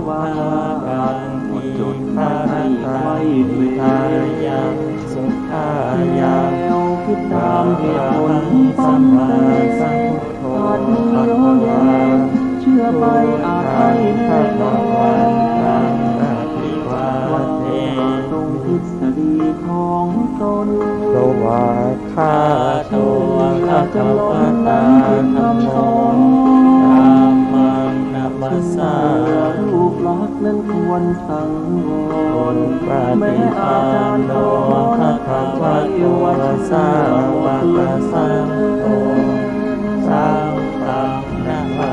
วารังจุดทาให้ไว้ทายังสุขายังคิดตามเหตุผลสัมมาสัมพุทโธอาจมีโยแย้งเชื่อไปอาจไม่แน่นอนวัดเทตรงทฤษฎีของตนโลวาคาโตอาจจะล้นนั้นเป็นคำสอนธรรมังนัมมัสสารูปลักษณ์นั้นควรสังวรแม้อาจารย์โตภะคะวะโตสาวกสังโฆสังฆังนะมา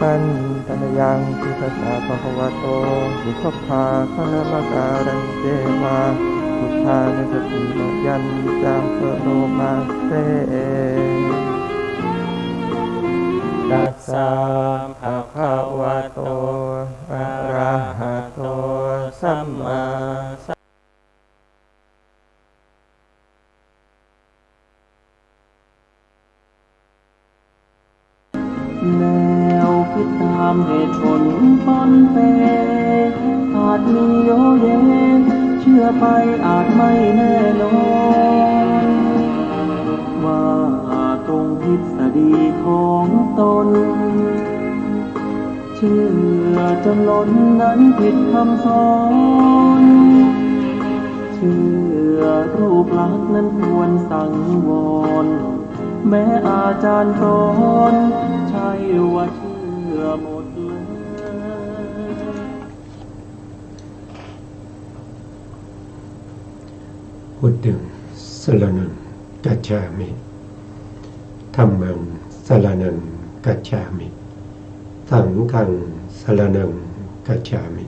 ปัญตนยังทิฏฐาภะคะวะโตสุขภาคณมการันเจมาพุทธานุสติยันจังโลมาเสตัสสะภะคะวะโตอะระหะโตสัมมาสัมแนวคิดตามเหตุผลปันเปอาจมีโยเยเชื่อไปอาจไม่แน่นอนว่าตรงทฤษฎีของตนเชื่อจนล้นนั้นผิดคำสอนเชื่อรูปลักษณ์นั้นควรสังวรแม้อาจารย์สอนใช่ว่าเชื่อหมดเลยพุทธังสรณังกัจฉามิธัมมังสรณังกัจฉามิสังฆังสรณังกัจฉามิ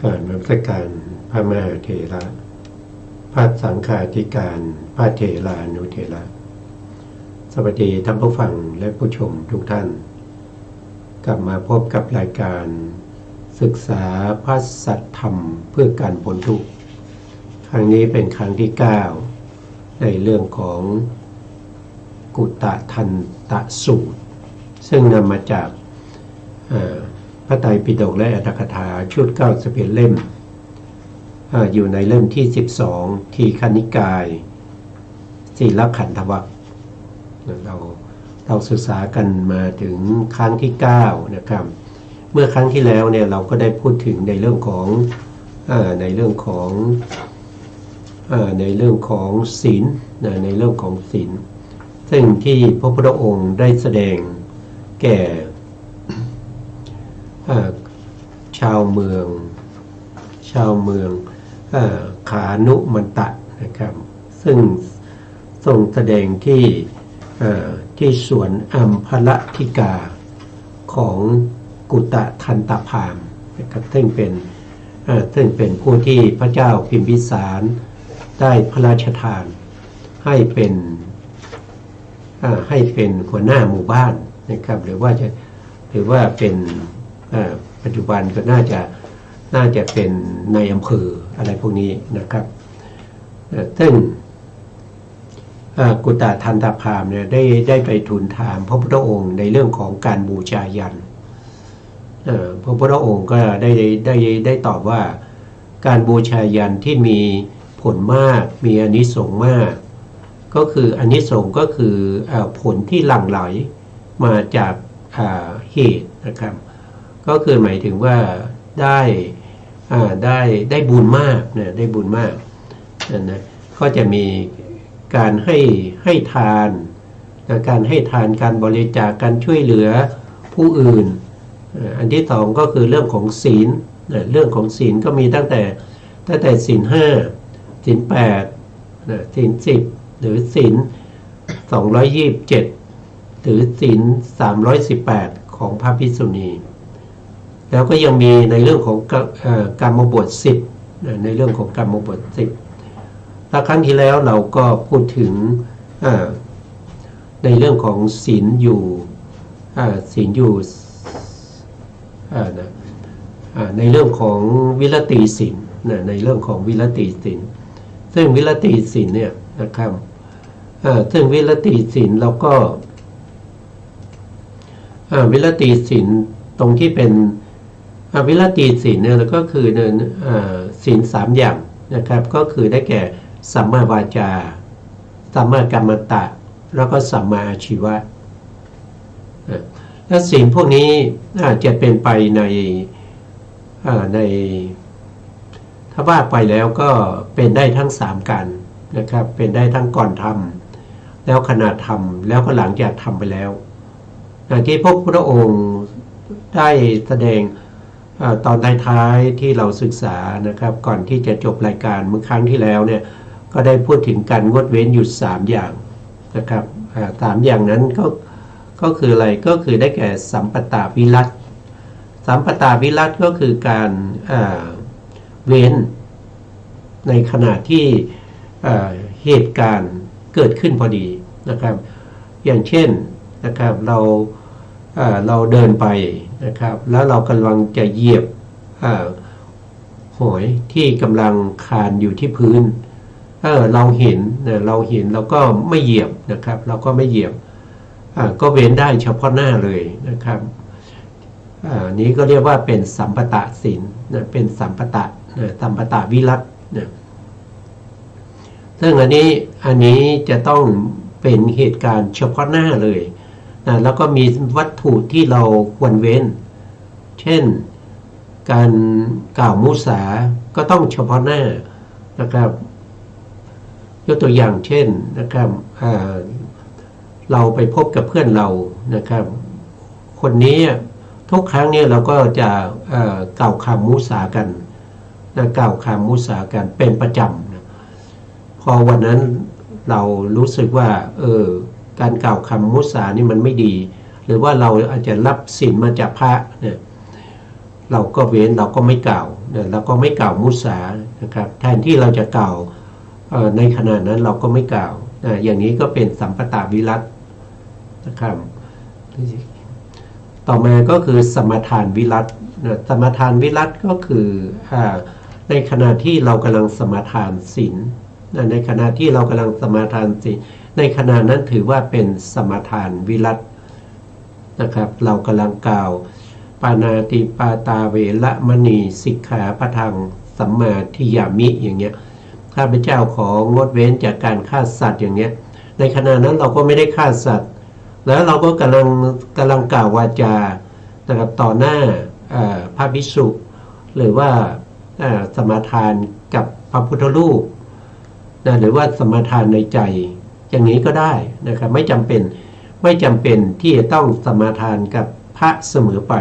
การนมัสการพระมหาเถระพระสังฆาธิการพระเถรานุเถระสวัสดีท่านผู้ฟังและผู้ชมทุกท่านกลับมาพบกับรายการศึกษาพระสัทธรรมเพื่อการพ้นทุกข์ครั้งนี้เป็นครั้งที่ 9ในเรื่องของกุตตทันตสูตรซึ่งนำมาจากพระไตรปิฎกและอรรถกถาชุด91เล่มอยู่ในเล่มที่12ทีฆนิกายศีลขันธวรรคเราศึกษากันมาถึงครั้งที่9นะครับเมื่อครั้งที่แล้วเนี่ยเราก็ได้พูดถึงในเรื่องของศีลในเรื่องของศีลซึ่งที่พระพุทธองค์ได้แสดงแก่ชาวเมืองขานุมันตะนะครับซึ่งทรงแสดงที่สวนอัมพลทิกาของกุตทันตพราหมณ์นะครับซึ่งเป็นผู้ที่พระเจ้าพิมพิสารได้พระราชทานให้เป็นหัวหน้าหมู่บ้านนะครับหรือว่าเป็นปัจจุบันก็น่าจะเป็นในอำเภออะไรพวกนี้นะครับซึ่งกุตทันตพราหมณ์เนี่ยได้ไปทูลถามพระพุทธองค์ในเรื่องของการบูชายัญพระพุทธองค์ก็ได้ตอบว่าการบูชายัญที่มีผลมากมีอานิสงส์มากก็คืออานิสงส์ก็คือผลที่หลั่งไหลมาจากเหตุนะครับก็คือหมายถึงว่าได้บุญมากนะได้บุญมากนะก็จะมีการให้ทานการให้ทานการบริจาคการช่วยเหลือผู้อื่นอันที่สองก็คือเรื่องของศีลเรื่องของศีลก็มีตั้งแต่ศีล5ศีล8ศีล10หรือศีล227หรือศีล318ของพระภิกษุณีแล้วก็ยังมีในเรื่องของกรรมบท10ในเรื่องของกรรมบท10ครั้งที่แล้วเราก็พูดถึงในเรื่องของศีลอยู่ในเรื่องของวิรติศีลในเรื่องของวิรติศีลซึ่งวิรติศีลเนี่ยนะครับซึ่งวิรติศีลเราก็ วิรติศีลตรงที่เป็นวิรติศีลเนี่ยก็คือศีลสามอย่างนะครับก็คือได้แก่สัมมาวาจาสัมมากัมมันตะแล้วก็สัมมาอาชีวะและศีลพวกนี้จะเป็นไปในถ้าว่าไปแล้วก็เป็นได้ทั้งสามการนะครับเป็นได้ทั้งก่อนทำแล้วขณะทำแล้วก็หลังจากทำไปแล้วที่พระพุทธองค์ได้แสดงตอนท้ายๆที่เราศึกษานะครับก่อนที่จะจบรายการเมื่อครั้งที่แล้วเนี่ยก็ได้พูดถึงการงดเว้นอยู่3อย่างนะครับ3อย่างนั้นก็คืออะไรก็คือได้แก่สัมปตาวิรัตสัมปตาวิรัตก็คือการเว้นในขณะที่เหตุการณ์เกิดขึ้นพอดีนะครับอย่างเช่นนะครับเราเดินไปนะครับแล้วเรากำลังจะเหยียบหอยที่กำลังคานอยู่ที่พื้นเราเห็นเราก็ไม่เหยียบนะครับเราก็ไม่เหยียบก็เว้นได้เฉพาะหน้าเลยนะครับนี้ก็เรียกว่าเป็นสัมปตะศีลนะเป็นสัมปตะวิรัตนะซึ่งอันนี้จะต้องเป็นเหตุการณ์เฉพาะหน้าเลยนะแล้วก็มีวัตถุที่เราควรเว้นเช่นการกล่าวมุสาก็ต้องเฉพาะหน้านะครับยกตัวอย่างเช่นนะครับเราไปพบกับเพื่อนเรานะครับคนนี้ทุกครั้งเนี่ยเราก็จะกล่าวคำมุสากันนะกล่าวคำมุสากันเป็นประจำนะพอวันนั้นเรารู้สึกว่าการกล่าวคำมุสานี่มันไม่ดีหรือว่าเราอาจจะรับศีลมาจากพระเนี่ยเราก็เว้นเราก็ไม่กล่าวเนี่ยเราก็ไม่กล่าวมุสานะครับแทนที่เราจะกล่าวในขณะนั้นเราก็ไม่กล่าวอย่างนี้ก็เป็นสัมปตาวิรัตนะครับต่อมาก็คือสมทานวิรัตสมทานวิรัตก็คือในขณะที่เรากำลังสมทานศีลในขณะที่เรากำลังสมทานศีลในขณะนั้นถือว่าเป็นสมทานวิรัตนะครับเรากำลังกล่าวปานาติปาตาเวระมณีสิกขาปะทังสัมมาทิยามิอย่างเงี้ยข้าพเจ้าของงดเว้นจากการฆ่าสัตว์อย่างเงี้ยในขณะนั้นเราก็ไม่ได้ฆ่าสัตว์แล้วเราก็กำลังกล่าววาจานะครับต่อหน้าพระภิกษุหรือว่าสมาทานกับพระพุทธรูปหรือว่าสมาทานในใจอย่างนี้ก็ได้นะครับไม่จำเป็นที่จะต้องสมาทานกับพระเสมอไป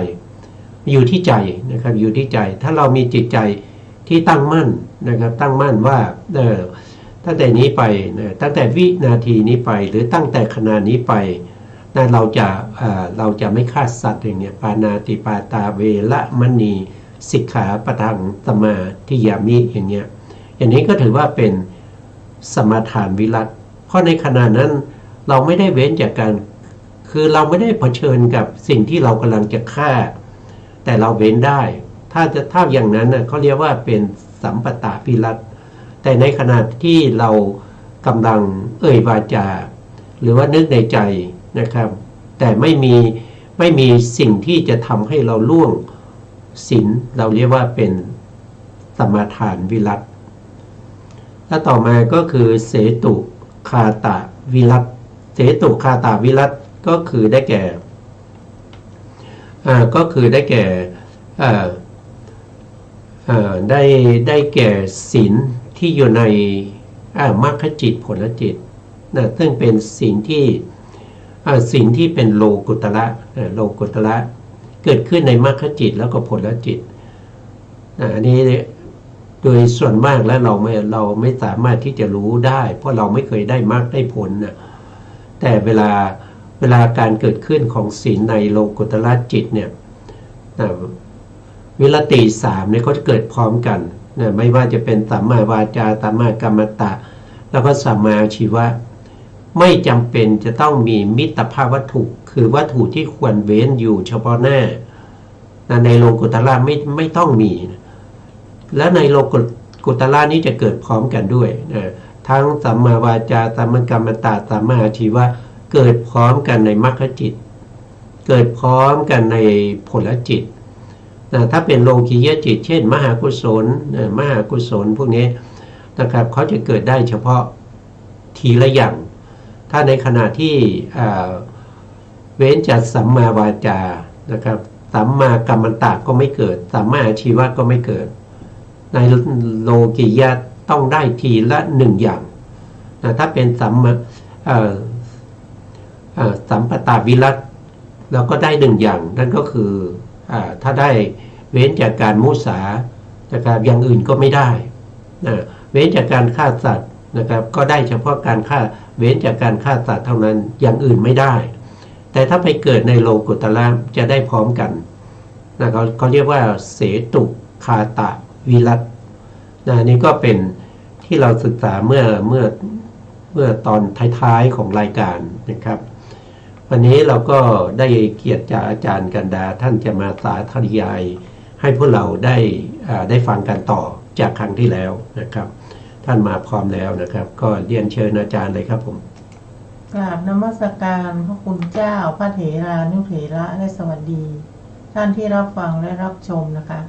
อยู่ที่ใจนะครับอยู่ที่ใจถ้าเรามีจิตใจที่ตั้งมั่นนะครับตั้งมั่นว่าตั้งแต่นี้ไปตั้งแต่วินาทีนี้ไปหรือตั้งแต่ขณะนี้ไปเราจะไม่ฆ่าสัตว์อย่างเงี้ยปานาติปาตาเวระมณีสิกขาปะทังสมาทิยามิอย่างเงี้ยอย่างนี้ก็ถือว่าเป็นสมทานวิรัตเพราะในขณะนั้นเราไม่ได้เว้นจากการคือเราไม่ได้เผชิญกับสิ่งที่เรากำลังจะฆ่าแต่เราเว้นได้ถ้าอย่างนั้นเขาเรียกว่าเป็นสัมปตะวิรัตแต่ในขณะที่เรากำลังวาจาหรือว่านึกในใจนะครับแต่ไม่มีสิ่งที่จะทำให้เราล่วงศีลเราเรียกว่าเป็นสมทานวิรัตและต่อมาก็คือเสตุคาตาวิรัตเสตุคาตาวิรัตก็คือได้แก่ได้แก่ศีลที่อยู่ในมรรคจิตผลจิตนะซึ่งเป็นศีลที่เป็นโลกุตระเกิดขึ้นในมรรคจิตแล้วก็ผลจิตอันนี้โดยส่วนมากแล้วเราไม่สามารถที่จะรู้ได้เพราะเราไม่เคยได้มรรคได้ผลนะแต่เวลาการเกิดขึ้นของศีลในโลกุตระจิตเนี่ยวิรติ3เนี่ยก็จะเกิดพร้อมกันนะไม่ว่าจะเป็นสัมมาวาจาสัมมากัมมันตะแล้วก็สัมมาอาชีวะไม่จำเป็นจะต้องมีมิตรภาพวัตถุคือวัตถุที่ควรเว้นอยู่เฉพาะหน้าในโลกุตระไม่ต้องมีและในโลกุตระนี้จะเกิดพร้อมกันด้วยทั้งสัมมาวาจาสัมมากัมมันตะสัมมาอาชีวะเกิดพร้อมกันในมรรคจิต เกิดพร้อมกันในผลจิตนะถ้าเป็นโลกียจิตเช่นมหากุศลมหากุศลพวกนี้นะครับเขาจะเกิดได้เฉพาะทีละอย่างถ้าในขณะที่เว้นจากสัมมาวาจานะครับสัมมากัมมันตะก็ไม่เกิดสัมมาอาชีวะก็ไม่เกิดในโลกียะต้องได้ทีละหนึ่งอย่างนะถ้าเป็นสัมปตาวิรัตเราก็ได้หนึ่งอย่างนั่นก็คือถ้าได้เว้นจากการมุสานะครับอย่างอื่นก็ไม่ได้นะเว้นจากการฆ่าสัตว์นะครับก็ได้เฉพาะการฆ่าเว้นจากการฆ่าสัตว์เท่านั้นอย่างอื่นไม่ได้แต่ถ้าไปเกิดในโลกุตระจะได้พร้อมกันนะเขาเรียกว่าเสตุคาตะวิรัตนะนี่ก็เป็นที่เราศึกษาเมื่อตอนท้ายๆของรายการนะครับวันนี้เราก็ได้เกียรติจากอาจารย์กันดาท่านจะมาสาธยายให้พวกเราได้ฟังกันต่อจากครั้งที่แล้วนะครับท่านมาพร้อมแล้วนะครับก็เรียนเชิญอาจารย์เลยครับผมกราบนมัสการพระคุณเจ้าพระเถรานุเถระและสวัสดีท่านที่รับฟังและรับชมนะคะ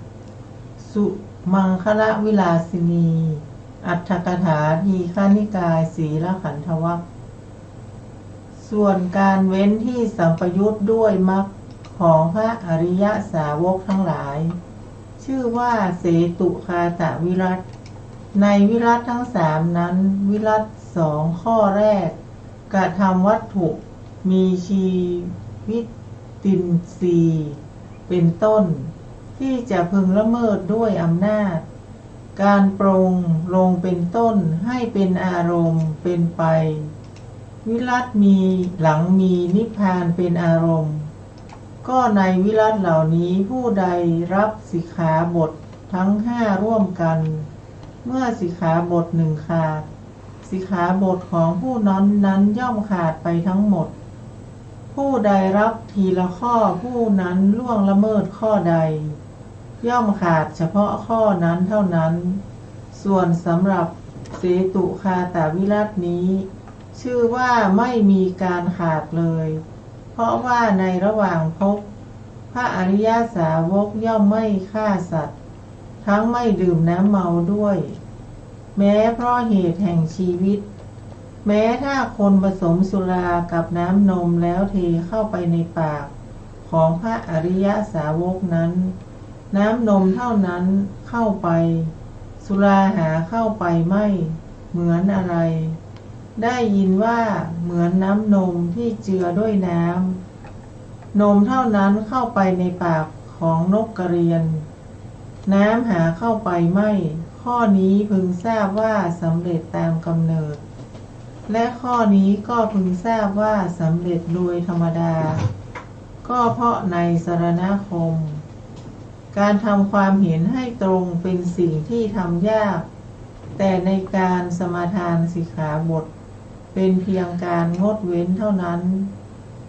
สุมังคละวิลาสินีอัตถกถาทีฆานิกายศีลขันธวรรคส่วนการเว้นที่สัมปยุตด้วยมรรคของพระอริยสาวกทั้งหลายชื่อว่าเสตุคาตะวิรัตในวิรัตทั้งสามนั้นวิรัตสองข้อแรกกระทำวัตถุมีชีวิตตินทรีย์เป็นต้นที่จะพึงละเมิดด้วยอำนาจการปรงลงเป็นต้นให้เป็นอารมณ์เป็นไปวิรัตมีหลังมีนิพพานเป็นอารมณ์ก็ในวิรัตเหล่านี้ผู้ใดรับสิกขาบททั้งห้าร่วมกันเมื่อสิกขาบทหนึ่งขาดสิกขาบทของผู้นั้นย่อมขาดไปทั้งหมดผู้ใดรับทีละข้อผู้นั้นล่วงละเมิดข้อใดย่อมขาดเฉพาะข้อนั้นเท่านั้นส่วนสำหรับเสตุคาตวิรัตนี้ชื่อว่าไม่มีการขาดเลยเพราะว่าในระหว่างภพพระอริยสาวกย่อมไม่ฆ่าสัตว์ทั้งไม่ดื่มน้ำเมาด้วยแม้เพราะเหตุแห่งชีวิตแม้ถ้าคนผสมสุรากับน้ำนมแล้วเทเข้าไปในปากของพระอริยสาวกนั้นน้ำนมเท่านั้นเข้าไปสุราหาเข้าไปไม่เหมือนอะไรได้ยินว่าเหมือนน้ำนมที่เจือด้วยน้ำนมเท่านั้นเข้าไปในปากของนกกระเรียนน้ำหาเข้าไปไม่ข้อนี้พึงทราบว่าสำเร็จตามกำเนิดและข้อนี้ก็พึงทราบว่าสำเร็จโดยธรรมดาก็เพราะในสรณคมการทำความเห็นให้ตรงเป็นสิ่งที่ทำยากแต่ในการสมาทานสิกขาบทเป็นเพียงการงดเว้นเท่านั้น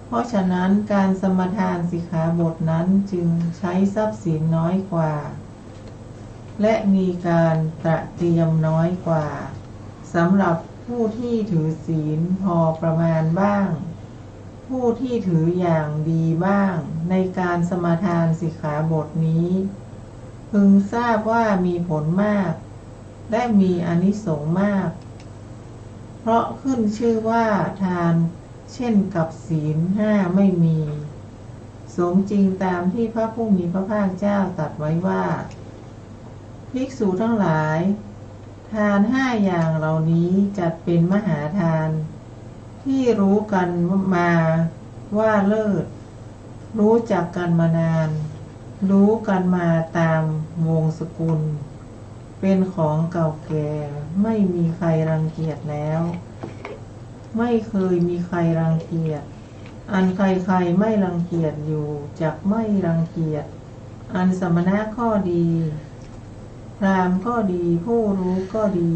เพราะฉะนั้นการสมาทานสิกขาบทนั้นจึงใช้ทรัพย์สินน้อยกว่าและมีการตระเตรียมน้อยกว่าสำหรับผู้ที่ถือศีลพอประมาณบ้างผู้ที่ถืออย่างดีบ้างในการสมาทานสิกขาบทนี้พึงทราบว่ามีผลมากและมีอานิสงส์มากเพราะขึ้นชื่อว่าทานเช่นกับศีลห้าไม่มีสมจริงตามที่พระผู้มีพระภาคเจ้าตรัสไว้ว่าภิกษุทั้งหลายทานห้าอย่างเหล่านี้จัดเป็นมหาทานที่รู้กันมาว่าเลิศรู้จักกันมานานรู้กันมาตามวงศกุลเป็นของเก่าแก่ไม่มีใครรังเกียจแล้วไม่เคยมีใครรังเกียจอันใครๆไม่รังเกียจอยู่จักไม่รังเกียจอันสมณะข้อดีพราหมณ์ก็ดีผู้รู้ก็ดี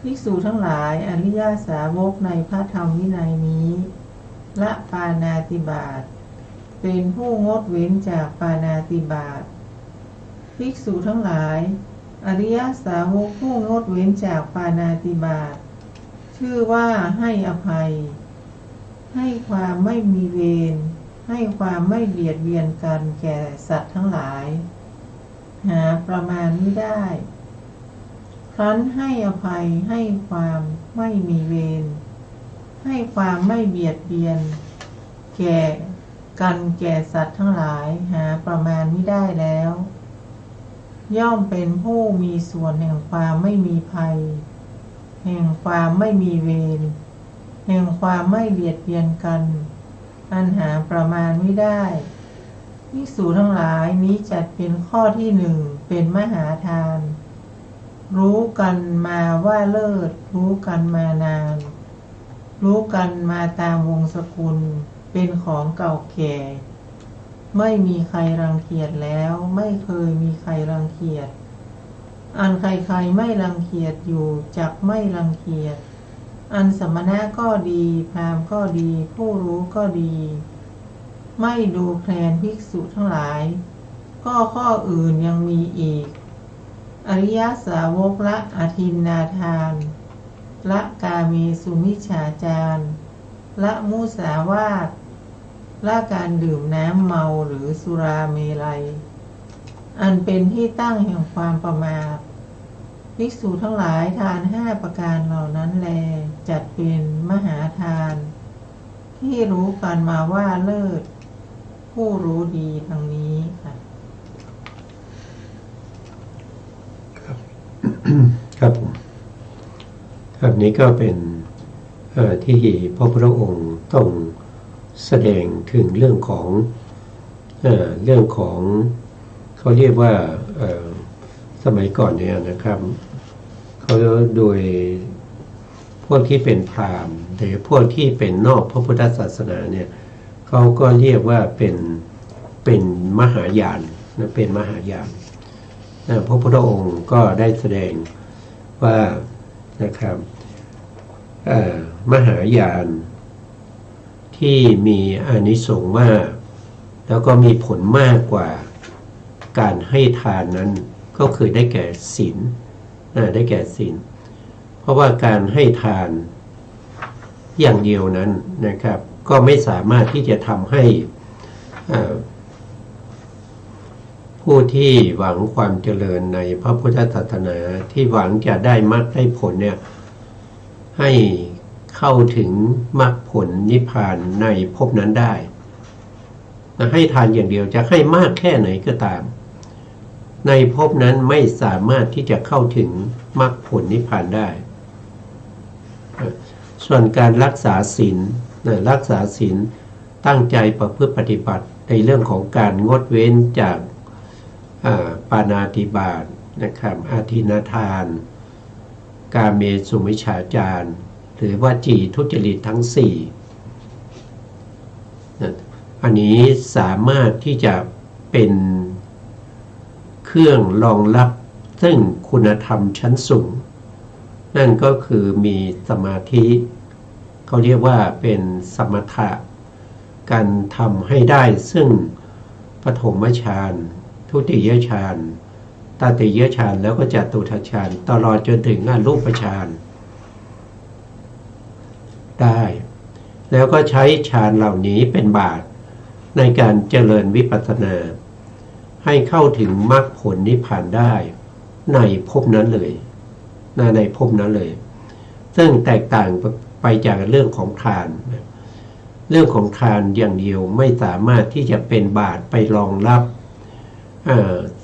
ภิกษุทั้งหลายอริยสาวกในพระธรรมวินัยนี้ละปาณาติบาตเป็นผู้งดเว้นจากปาณาติบาตภิกษุทั้งหลายอริยสาวกผู้งดเว้นจากปาณาติบาตชื่อว่าให้อภัยให้ความไม่มีเวร ให้ความไม่เบียดเบียนกันแก่สัตว์ทั้งหลายหาประมาณไม่ได้ครั้นให้อภัยให้ความไม่มีเวรให้ความไม่เบียดเบียนแก่กันแก่สัตว์ทั้งหลายหาประมาณไม่ได้แล้วย่อมเป็นผู้มีส่วนแห่งความไม่มีภัยแห่งความไม่มีเวรแห่งความไม่เบียดเบียนกันอันหาประมาณไม่ได้ภิกษุทั้งหลายนี้จัดเป็นข้อที่หนึ่งเป็นมหาทานรู้กันมาว่าเลิศรู้กันมานานรู้กันมาตามวงศกุลเป็นของเก่าแก่ไม่มีใครรังเกียจแล้วไม่เคยมีใครรังเกียจอันใครๆไม่รังเกียจอยู่จักไม่รังเกียจอันสมณะก็ดีพราหมณ์ก็ดีผู้รู้ก็ดีไม่ดูแคลนภิกษุทั้งหลายก็ข้ออื่นยังมีอีกอริยสาวกละอทินนาทานละกาเมสุมิจฉาจารละมุสาวาทละการดื่มน้ำเมาหรือสุราเมลัยอันเป็นที่ตั้งแห่งความประมาทภิกษุทั้งหลายทาน5ประการเหล่านั้นแลจัดเป็นมหาทานที่รู้กันมาว่าเลิศผู้รู้ดีทางนี้ค่ะ ครับผมครับนี้ก็เป็นที่พระพุทธองค์ต้องแสดงถึงเรื่องของเขาเรียกว่าสมัยก่อนเนี่ยนะครับเขาโดยพวกที่เป็นพราหมณ์หรือพวกที่เป็นนอกพระพุทธศาสนาเนี่ยเขาก็เรียกว่าเป็นมหายานนะเป็นมหายานพระพุทธองค์ก็ได้แสดงว่านะครับมหายานที่มีอานิสงส์มากแล้วก็มีผลมากกว่าการให้ทานนั้นก็คือได้แก่ศีลได้แก่ศีลเพราะว่าการให้ทานอย่างเดียวนั้นนะครับก็ไม่สามารถที่จะทำให้ผู้ที่หวังความเจริญในพระพุทธศาสนาที่หวังจะได้มรรคได้ผลเนี่ยให้เข้าถึงมรรคผลนิพพานในภพนั้นได้ให้ทานอย่างเดียวจะให้มากแค่ไหนก็ตามในภพนั้นไม่สามารถที่จะเข้าถึงมรรคผลนิพพานได้ส่วนการรักษาศีลตั้งใจประพฤติปฏิบัติในเรื่องของการงดเว้นจากปาณาติบาตนะครับอาทินนาทานกาเมสุมิจฉาจารหรือวจีทุจริตทั้ง4อันนี้สามารถที่จะเป็นเครื่องรองรับซึ่งคุณธรรมชั้นสูงนั่นก็คือมีสมาธิเขาเรียกว่าเป็นสมถะการทำให้ได้ซึ่งปฐมฌานทุติยฌานตติยฌานแล้วก็จตุตฌานตลอดจนถึงอรูปฌานได้แล้วก็ใช้ฌานเหล่านี้เป็นบาตรในการเจริญวิปัสสนาให้เข้าถึงมรรคผลนิพพานได้ในภพนั้นเลยในภพนั้นเลยซึ่งแตกต่างไปจากเรื่องของทานเรื่องของทานอย่างเดียวไม่สามารถที่จะเป็นบาตรไปรองรับ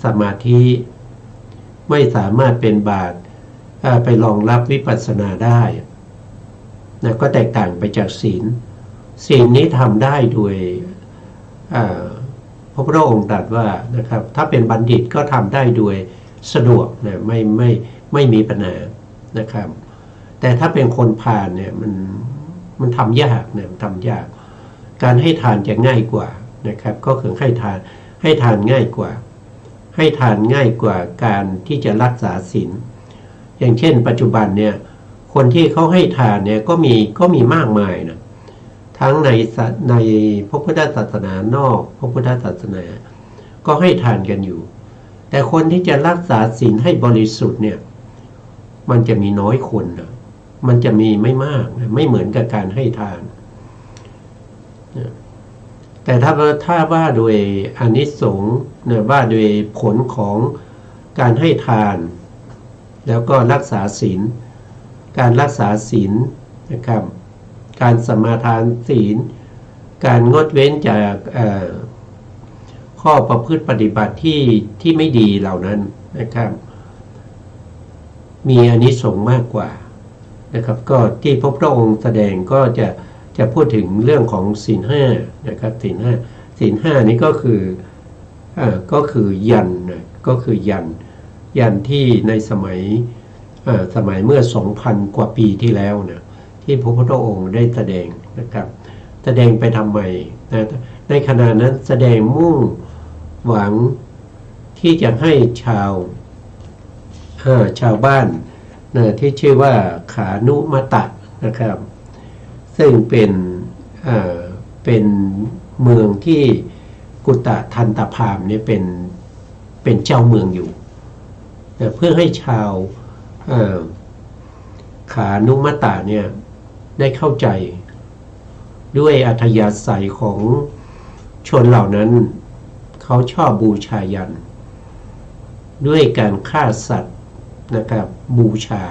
สมาธิไม่สามารถเป็นบาตรไปรองรับวิปัสสนาได้นะก็แตกต่างไปจากศีลนี้ทำได้โดยพระพุทธองค์ตรัสว่านะครับถ้าเป็นบัณฑิตก็ทำได้โดยสะดวกนะไม่มีปัญหานะครับแต่ถ้าเป็นคนพาลเนี่ยมันทำยากเนี่ยทำยากการให้ทานจะง่ายกว่านะครับก็คือให้ทานง่ายกว่าให้ทานง่ายกว่าการที่จะรักษาศีลอย่างเช่นปัจจุบันเนี่ยคนที่เขาให้ทานเนี่ยก็มีมากมายนะทั้งในพระพุทธศาสนานอกพระพุทธศาสนาก็ให้ทานกันอยู่แต่คนที่จะรักษาศีลให้บริสุทธิ์เนี่ยมันจะมีน้อยคนนะมันจะมีไม่มากนะไม่เหมือนกับการให้ทาน แต่ถ้าว่าโดยอานิสงส์เนี่ยว่าโดยผลของการให้ทานแล้วก็รักษาศีลการรักษาศีลนะครับการสมาทานศีลการงดเว้นจากข้อประพฤติปฏิบัติที่ไม่ดีเหล่านั้นนะครับมีอานิสงส์มากกว่านะครับก็ที่พระพุทธองค์แสดงก็จะพูดถึงเรื่องของศีลห้านะครับศีลห้านี้ก็คือยันนะก็คือยันที่ในสมัยเมื่อ 2,000 กว่าปีที่แล้วนะที่พระพุทธองค์ได้แสดงนะครับแสดงไปทำไมนะในขณะนั้นแสดงมุ่งหวังที่จะให้ชาวบ้านนะที่ชื่อว่าขานุมตะนะครับซึ่งเป็นเมืองที่กุตทันตพามเนี่ยเป็นเจ้าเมืองอยู่นะเพื่อให้ชาวขานุมตะเนี่ยได้เข้าใจด้วยอัธยาศัยของชนเหล่านั้นเขาชอบบูชายันด้วยการฆ่าสัตว์นะครับบูชา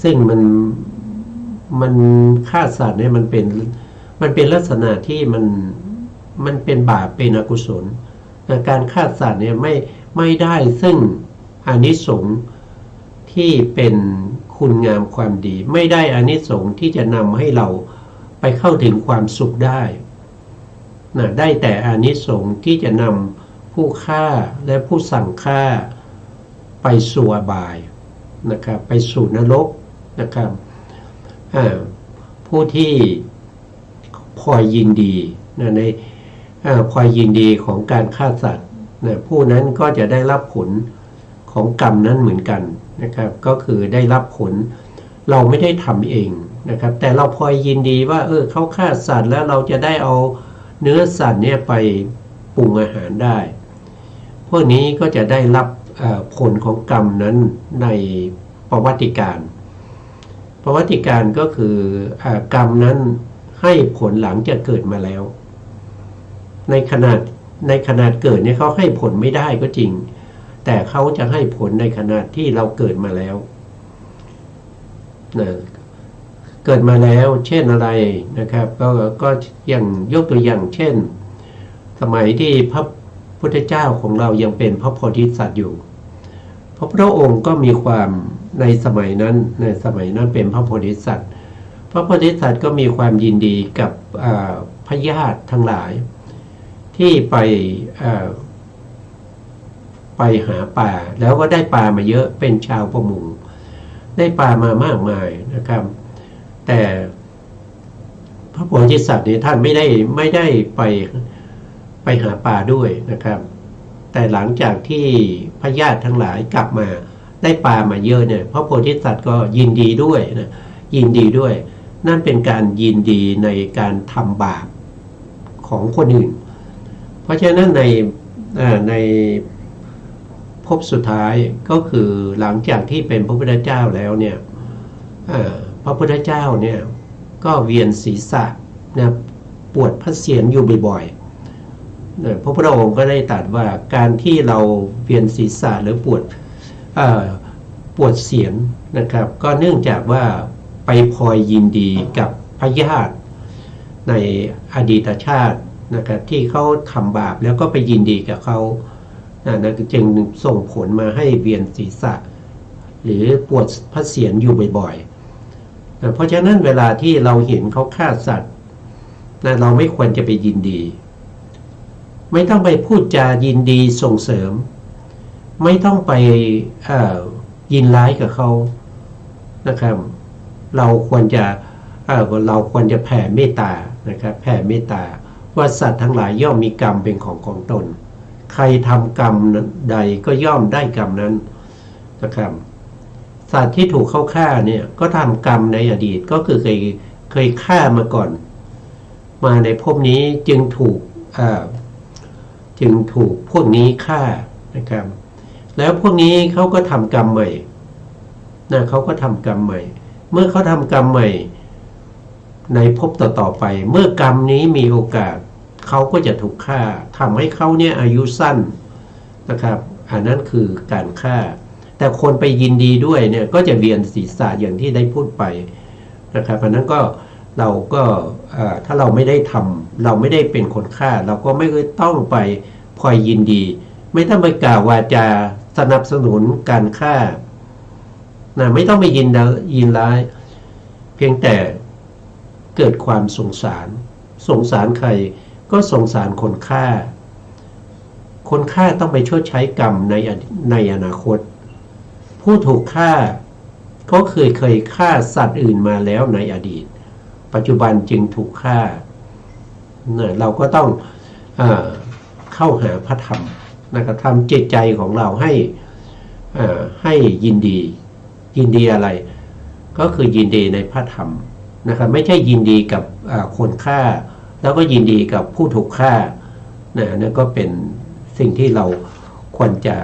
ซึ่งมันฆ่าสัตว์เนี่ยมันเป็นลักษณะที่มันเป็นบาปเป็นอกุศลการฆ่าสัตว์เนี่ยไม่ได้ซึ่งอานิสงส์ที่เป็นคุณงามความดีไม่ได้อานิสงส์ที่จะนำให้เราไปเข้าถึงความสุขได้ได้แต่อานิสงส์ที่จะนำผู้ฆ่าและผู้สั่งฆ่าไปสู่อบายนะครับไปสู่นรกนะครับผู้ที่พลอยยินดีในพลอยยินดีของการฆ่าสัตว์ผู้นั้นก็จะได้รับผลของกรรมนั้นเหมือนกันนะครับก็คือได้รับผลเราไม่ได้ทำเองนะครับแต่เราพลอยยินดีว่าเขาฆ่าสัตว์แล้วเราจะได้เอาเนื้อสัตว์เนี่ยไปปรุงอาหารได้พวกนี้ก็จะได้รับผลของกรรมนั้นในประวัติการก็คือกรรมนั้นให้ผลหลังจากเกิดมาแล้วในขนาดเกิดเนี่ยเขาให้ผลไม่ได้ก็จริงแต่เขาจะให้ผลในขณะที่เราเกิดมาแล้วนะเกิดมาแล้วเช่นอะไรนะครับก็อย่างยกตัวอย่างเช่นสมัยที่พระพุทธเจ้าของเรายังเป็นพระโพธิสัตว์อยู่พระพุทธองค์ก็มีความในสมัยนั้นเป็นพระโพธิสัตว์พระโพธิสัตว์ก็มีความยินดีกับพญาติทั้งหลายที่ไปหาปลาแล้วก็ได้ปลามาเยอะเป็นชาวประมงได้ปลามามากมายนะครับแต่พระโพธิสัตว์นี้ท่านไม่ได้ไปหาปลาด้วยนะครับแต่หลังจากที่พญาติทั้งหลายกลับมาได้ปลามาเยอะเนี่ยพระโพธิสัตว์ก็ยินดีด้วยนะยินดีด้วยนั่นเป็นการยินดีในการทำบาปของคนอื่นเพราะฉะนั้นในภพสุดท้ายก็คือหลังจากที่เป็นพระพุทธเจ้าแล้วเนี่ยพระพุทธเจ้าเนี่ยก็เวียนศีรษะนะปวดพระเศียรอยู่บ่อยๆพระพุทธองค์ก็ได้ตรัสว่าการที่เราเวียนศีรษะหรือปวดเศียรนะครับก็เนื่องจากว่าไปพลอยยินดีกับพญาติในอดีตชาตินะครับที่เขาทำบาปแล้วก็ไปยินดีกับเขานะจึงส่งผลมาให้เวียนศีรษะหรือปวดพระเศียรอยู่บ่อยๆเพราะฉะนั้นเวลาที่เราเห็นเขาฆ่าสัตว์เราไม่ควรจะไปยินดีไม่ต้องไปพูดจายินดีส่งเสริมไม่ต้องไปยินร้ายกับเขานะครับเราควรจะแผ่เมตตานะครับแผ่เมตตาว่าสัตว์ทั้งหลายย่อมมีกรรมเป็นของตนใครทำกรรมใดก็ย่อมได้กรรมนั้นนะครับสัตว์ที่ถูกเขาฆ่าเนี่ยก็ทำกรรมในอดีตก็คือเคยฆ่ามาก่อนมาในภพนี้จึงถูกพวกนี้ฆ่านะครับแล้วพวกนี้เขาก็ทำกรรมใหม่นะเขาก็ทำกรรมใหม่เมื่อเขาทำกรรมใหม่ ในภพต่อๆไป เมื่อกรรมนี้มีโอกาสเขาก็จะถูกฆ่าทำให้เขาเนี่ยอายุสั้นนะครับอันนั้นคือการฆ่าแต่คนไปยินดีด้วยเนี่ยก็จะเวียนศีรษะอย่างที่ได้พูดไปนะครับอันนั้นก็เราก็ถ้าเราไม่ได้ทำเราไม่ได้เป็นคนฆ่าเราก็ไม่ต้องไปพลอยยินดีไม่ต้องไปกล่าววาจาสนับสนุนการฆ่านะไม่ต้องไปยินร้ายเพียงแต่เกิดความสงสารใครก็สงสารคนฆ่าต้องไปชดใช้กรรมในอนาคตผู้ถูกฆ่าก็เคยฆ่าสัตว์อื่นมาแล้วในอดีตปัจจุบันจึงถูกฆ่าเราก็ต้องเข้าหาพระธรรมนะครับทำจิตใจของเราให้ยินดีอะไรก็คือยินดีในพระธรรมนะครับไม่ใช่ยินดีกับคนฆ่าแล้วก็ยินดีกับผู้ถูกฆ่านั่นก็เป็นสิ่งที่เราควรจะ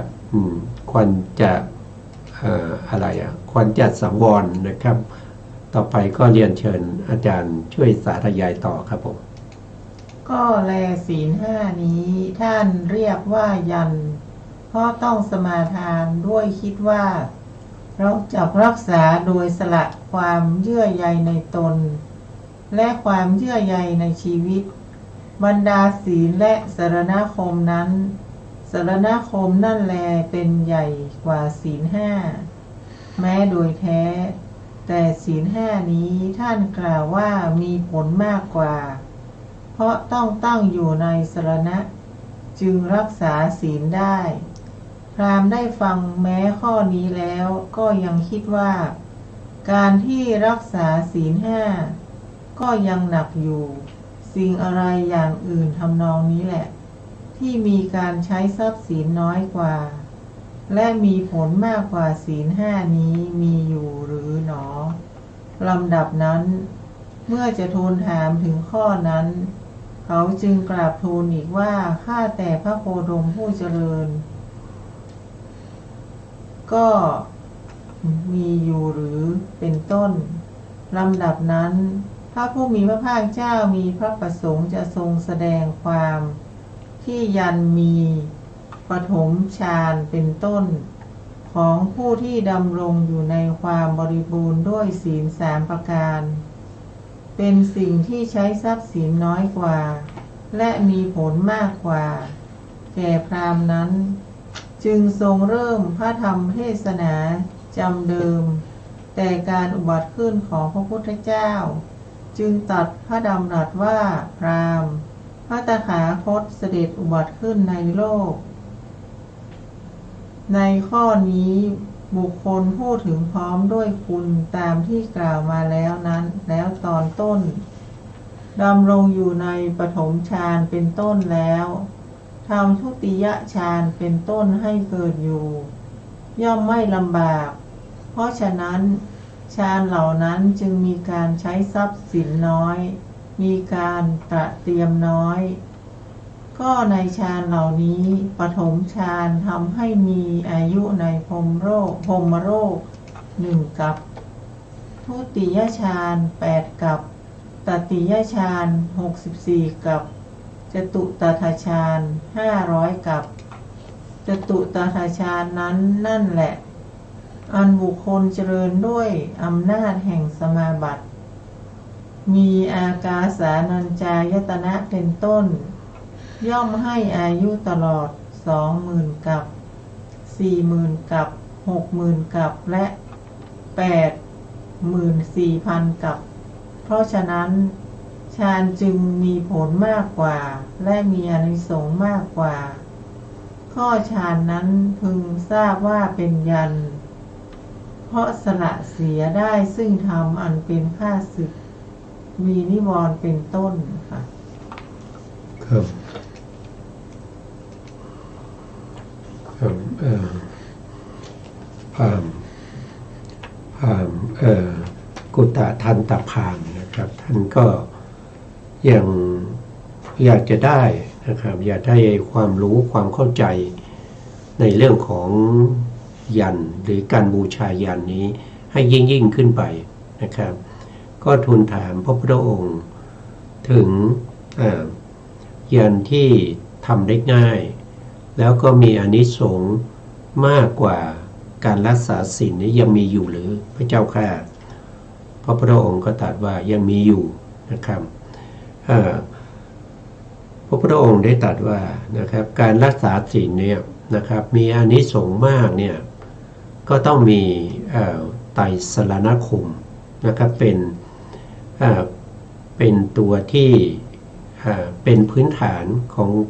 ควรจะสังวรนะครับต่อไปก็เรียนเชิญอาจารย์ช่วยสาธยายต่อครับผมก็แลศีลห้านี้ท่านเรียกว่ายันเพราะต้องสมาทานด้วยคิดว่าเราจะรักษาโดยสละความเยื่อใยในตนและความเยื่อใยในชีวิตบรรดาศีลและสรณคมนั้นสรณคมนั่นแลเป็นใหญ่กว่าศีลห้าแม้โดยแท้แต่ศีลห้านี้ท่านกล่าวว่ามีผลมากกว่าเพราะต้องตั้งอยู่ในสรณะจึงรักษาศีลได้พราหมณ์ได้ฟังแม้ข้อนี้แล้วก็ยังคิดว่าการที่รักษาศีลห้าก็ยังหนักอยู่สิ่งอะไรอย่างอื่นทำนองนี้แหละที่มีการใช้ทรัพย์สินน้อยกว่าและมีผลมากกว่าศีลห้านี้มีอยู่หรือหนอลำดับนั้นเมื่อจะทูลถามถึงข้อนั้นเขาจึงกราบทูลอีกว่าข้าแต่พระโคดมผู้เจริญก็มีอยู่หรือเป็นต้นลำดับนั้นพระผู้มีพระภาคเจ้ามีพระประสงค์จะทรงแสดงความที่ยันมีปฐมฌานเป็นต้นของผู้ที่ดำรงอยู่ในความบริบูรณ์ด้วยศีล3ประการเป็นสิ่งที่ใช้ทรัพย์สินน้อยกว่าและมีผลมากกว่าแก่พราหมณ์นั้นจึงทรงเริ่มพระธรรมเทศนาจำเดิมแต่การอุบัติขึ้นของพระพุทธเจ้าจึงตัดพระดำรัสว่าพราหมณ์พระตถาคตเสด็จอุบัติขึ้นในโลกในข้อนี้บุคคลพูดถึงพร้อมด้วยคุณตามที่กล่าวมาแล้วนั้นแล้วตอนต้นดำรงอยู่ในปฐมฌานเป็นต้นแล้วทำทุติยฌานเป็นต้นให้เกิดอยู่ย่อมไม่ลำบากเพราะฉะนั้นฌานเหล่านั้นจึงมีการใช้ทรัพย์สินน้อยมีการตระเตรียมน้อยก็ในฌานเหล่านี้ปฐมฌานทำให้มีอายุในพรหมโลก1 กับทุติยฌาน8 กับตติยฌาน64 กับจตุตถฌาน500 กับจตุตถฌานนั้นนั่นแหละอันบุคคลเจริญด้วยอำนาจแห่งสมาบัติมีอากาสานัญจายตนะเป็นต้นย่อมให้อายุตลอด 20,000 กับ 40,000 กับ 60,000 กับและ 84,000 กับเพราะฉะนั้นฌานจึงมีผลมากกว่าและมีอานิสงส์มากกว่าข้อฌานนั้นพึงทราบว่าเป็นยันเพราะสละเสียได้ซึ่งธรรมอันเป็นข้าศึกมีนิวรณ์เป็นต้นค่ะครับพามกุตทันตพามนะครับท่านก็ยังอยากจะได้นะครับอยากได้ความรู้ความเข้าใจในเรื่องของยันหรือการบูชายันนี้ให้ยิ่งขึ้นไปนะครับ ก็ทูลถามพระพุทธองค์ถึงยันที่ทำได้ง่ายแล้วก็มีอานิสงส์มากกว่าการรักษาศีลนี้ยังมีอยู่หรือพระเจ้าค่ะพระพุทธองค์ก็ตรัสว่ายังมีอยู่นะครับพระพุทธองค์ได้ตรัสว่านะครับการรักษาศีลเนี่ยนะครับมีอานิสงส์มากเนี่ยก็ต้องมีไตรสรณคมนะครับเป็นตัวที่เป็นพื้นฐาน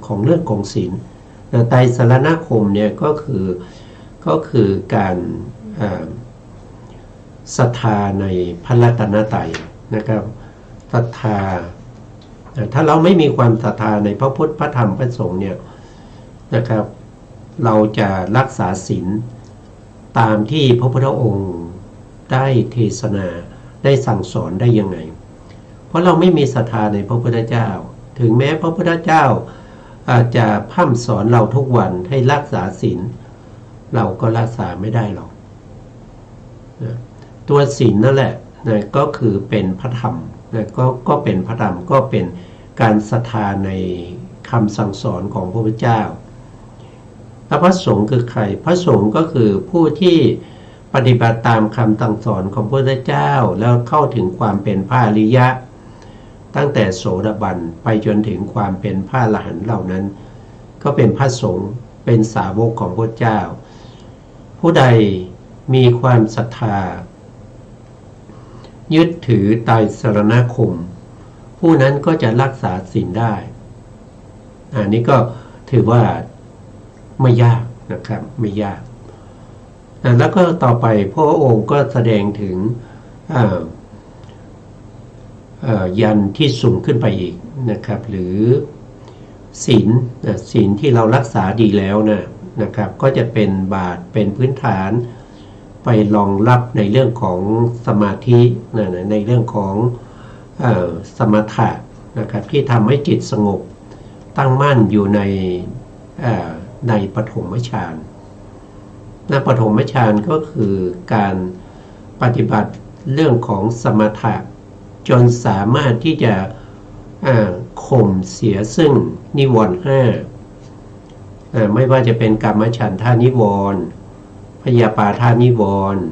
ของเรื่องของศีลไตรสรณคมเนี่ยก็คือการศรัทธาในพระรัตนตรัยนะครับศรัทธาถ้าเราไม่มีความศรัทธาในพระพุทธพระธรรมพระสงฆ์เนี่ยนะครับเราจะรักษาศีลตามที่พระพุทธองค์ได้เทศนาได้สั่งสอนได้ยังไงเพราะเราไม่มีศรัทธาในพระพุทธเจ้าถึงแม้พระพุทธเจ้าอาจจะพร่ำสอนเราทุกวันให้รักษาศีลเราก็รักษาไม่ได้หรอกตัวศีลนั่นแหละก็คือเป็นพระธรรมก็เป็นพระธรรมก็เป็นการศรัทธาในคำสั่งสอนของพระพุทธเจ้าแล้วพระสงฆ์คือใครพระสงฆ์ก็คือผู้ที่ปฏิบัติตามคำสั่งสอนของพระพุทธเจ้าแล้วเข้าถึงความเป็นพระอริยะตั้งแต่โสดาบันไปจนถึงความเป็นพระอรหันต์เหล่านั้นก็เป็นพระสงฆ์เป็นสาวกของพระเจ้าผู้ใดมีความศรัทธายึดถือไตรสรณคมผู้นั้นก็จะรักษาศีลได้อันนี้ก็ถือว่าไม่ยากนะครับไม่ยากแล้วก็ต่อไปพระองค์ก็แสดงถึงยันที่สูงขึ้นไปอีกนะครับหรือศีลที่เรารักษาดีแล้วนะครับก็จะเป็นบาตรเป็นพื้นฐานไปรองรับในเรื่องของสมาธิในเรื่องของสมถะนะครับที่ทำให้จิตสงบตั้งมั่นอยู่ในปฐมฌานปฐมฌานก็คือการปฏิบัติเรื่องของสมถะจนสามารถที่จะข่มเสียซึ่งนิวรณ์5ไม่ว่าจะเป็นกามฉันทานิวรณ์พยาปาทานิวรณ์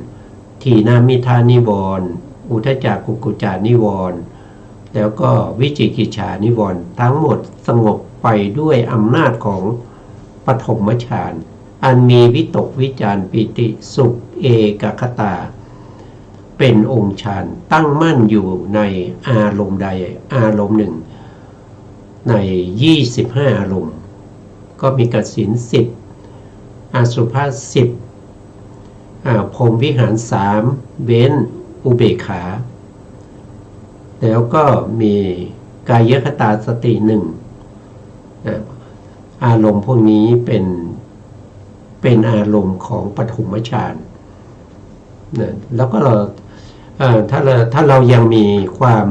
ทีนามิทานิวรณ์อุทจักกุกุจจานิวรณ์แล้วก็วิจิกิจฉานิวรณ์ทั้งหมดสงบไปด้วยอำนาจของปฐมฌานอันมีวิตกวิจารปิติสุขเอกคตาเป็นองค์ฌานตั้งมั่นอยู่ในอารมณ์ใดอารมณ์หนึ่งใน25อารมณ์ก็มีกสิณ10อสุภาษ10พรหมวิหาร3เว้นอุเบกขาแล้วก็มีกายคตาสติ1อารมณ์พวกนี้เป็นอารมณ์ของปฐมฌานแล้วก็ถ้าเรายังมีความ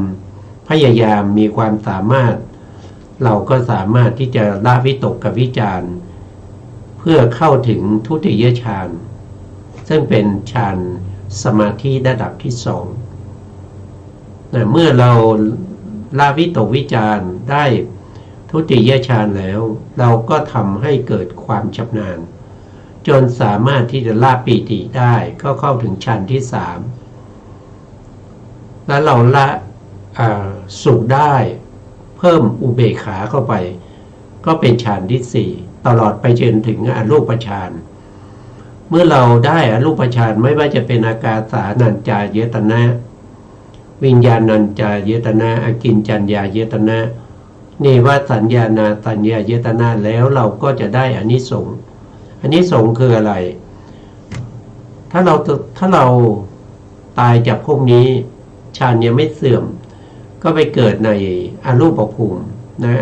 พยายามมีความสามารถเราก็สามารถที่จะละวิตกกับวิจารเพื่อเข้าถึงทุติยฌานซึ่งเป็นฌานสมาธิระดับที่2เมื่อเราละวิตกวิจารได้ทุติยฌานแล้วเราก็ทำให้เกิดความชำนาญจนสามารถที่จะละปีติได้ก็เข้าถึงฌานที่3แล้วเราละสุขได้เพิ่มอุเบกขาเข้าไปก็เป็นฌานที่4ตลอดไปจนถึงอรูปฌานเมื่อเราได้อรูปฌานไม่ว่าจะเป็นอากาสานัญจายตนะวิญญาณัญจายตนะอกินจัญญายตนะเนวสัญญานาสัญญายตนะแล้วเราก็จะได้อานิสงส์อานิสงส์คืออะไรถ้าเราตายจากพวกนี้ฌานยังไม่เสื่อมก็ไปเกิดในอรูปภูมิ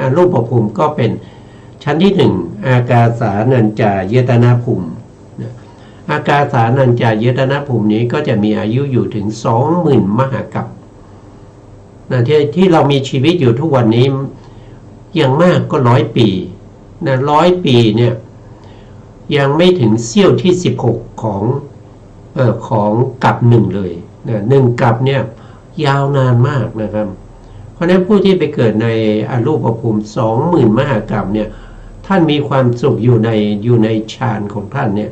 อรูปภูมิก็เป็นชั้นที่1อากาสานัญจายตนะภูมิอากาสานัญจายตนะภูมินี้ก็จะมีอายุอยู่ถึง 20,000 มหากัปที่เรามีชีวิตอยู่ทุกวันนี้อย่างมากก็100 ปี100 ปีเนี่ยยังไม่ถึงเสี้ยวที่16ของกัป1เลย1กัปเนี่ย ยาวนานมากนะครับเพราะฉะนั้นผู้ที่ไปเกิดในอรูปภูมิ 20,000 มหากรัมเนี่ยท่านมีความสุขอยู่ในฌานของท่านเนี่ย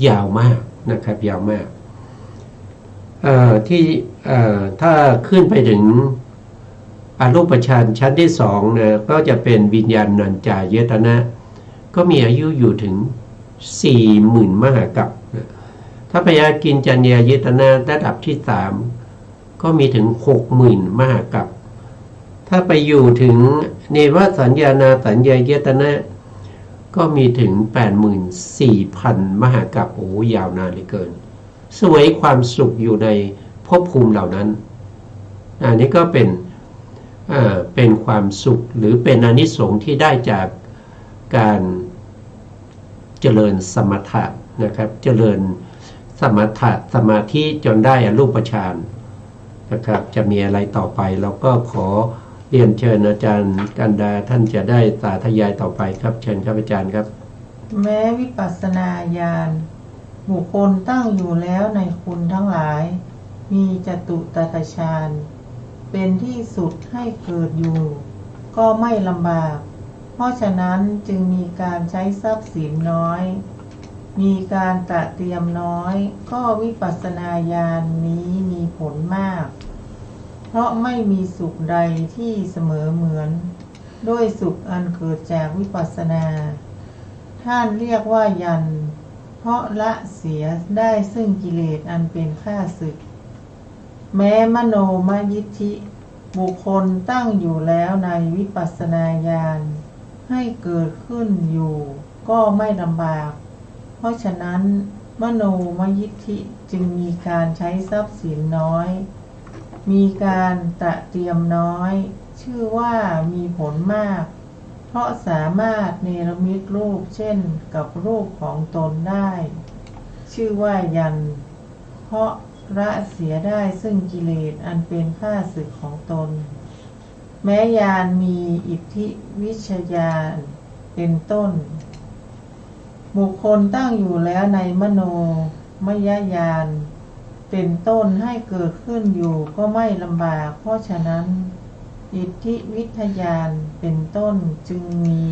ยาวมากนะครับยาวมากถ้าขึ้นไปถึงอรูปฌานชั้นที่2นะก็จะเป็นวิญญาณัญจายตนะก็มีอายุอยู่ถึง 40,000 มหากรัมนะถ้าพยากินจัญญายตนะระดับที่3ก็มีถึง 60,000 มหากรัมถ้าไปอยู่ถึงเนวสัญญานาสัญญายตนะก็มีถึง 84,000 มหากรัมโอ้ยาวนานเหลือเกินสวยความสุขอยู่ในภพภูมิเหล่านั้นอันนี้ก็เป็นความสุขหรือเป็นอานิสงส์ที่ได้จากการเจริญสมถะนะครับเจริญสมถะสมาธิจนได้อรูปฌานนะครับจะมีอะไรต่อไปเราก็ขอเรียนเชิญอาจารย์กันดาท่านจะได้สาธยายต่อไปครับเชิญครับอาจารย์ครับแม้วิปัสสนาญาณบุคคลตั้งอยู่แล้วในคุณทั้งหลายมีจตุตถฌานเป็นที่สุดให้เกิดอยู่ก็ไม่ลำบากเพราะฉะนั้นจึงมีการใช้ทรัพย์สินน้อยมีการตระเตรียมน้อยก็วิปัสสนาญาณนี้มีผลมากเพราะไม่มีสุขใดที่เสมอเหมือนด้วยสุขอันเกิดจากวิปัสสนาท่านเรียกว่ายันเพราะละเสียได้ซึ่งกิเลสอันเป็นข้าศึกแม้มโนมยิทธิบุคคลตั้งอยู่แล้วในวิปัสสนาญาณให้เกิดขึ้นอยู่ก็ไม่ลำบากเพราะฉะนั้นมโนมยิทธิจึงมีการใช้ทรัพย์สินน้อยมีการตระเตรียมน้อยชื่อว่ามีผลมากเพราะสามารถเนรมิตรูปเช่นกับรูปของตนได้ชื่อว่ายันเพราะละเสียได้ซึ่งกิเลสอันเป็นข้าศึกของตนแม้ญาณมีอิทธิวิชญาณเป็นต้นบุคคลตั้งอยู่แล้วในมโนมยญาณเป็นต้นให้เกิดขึ้นอยู่ก็ไม่ลำบากเพราะฉะนั้นอิทธิวิทยานเป็นต้นจึงมี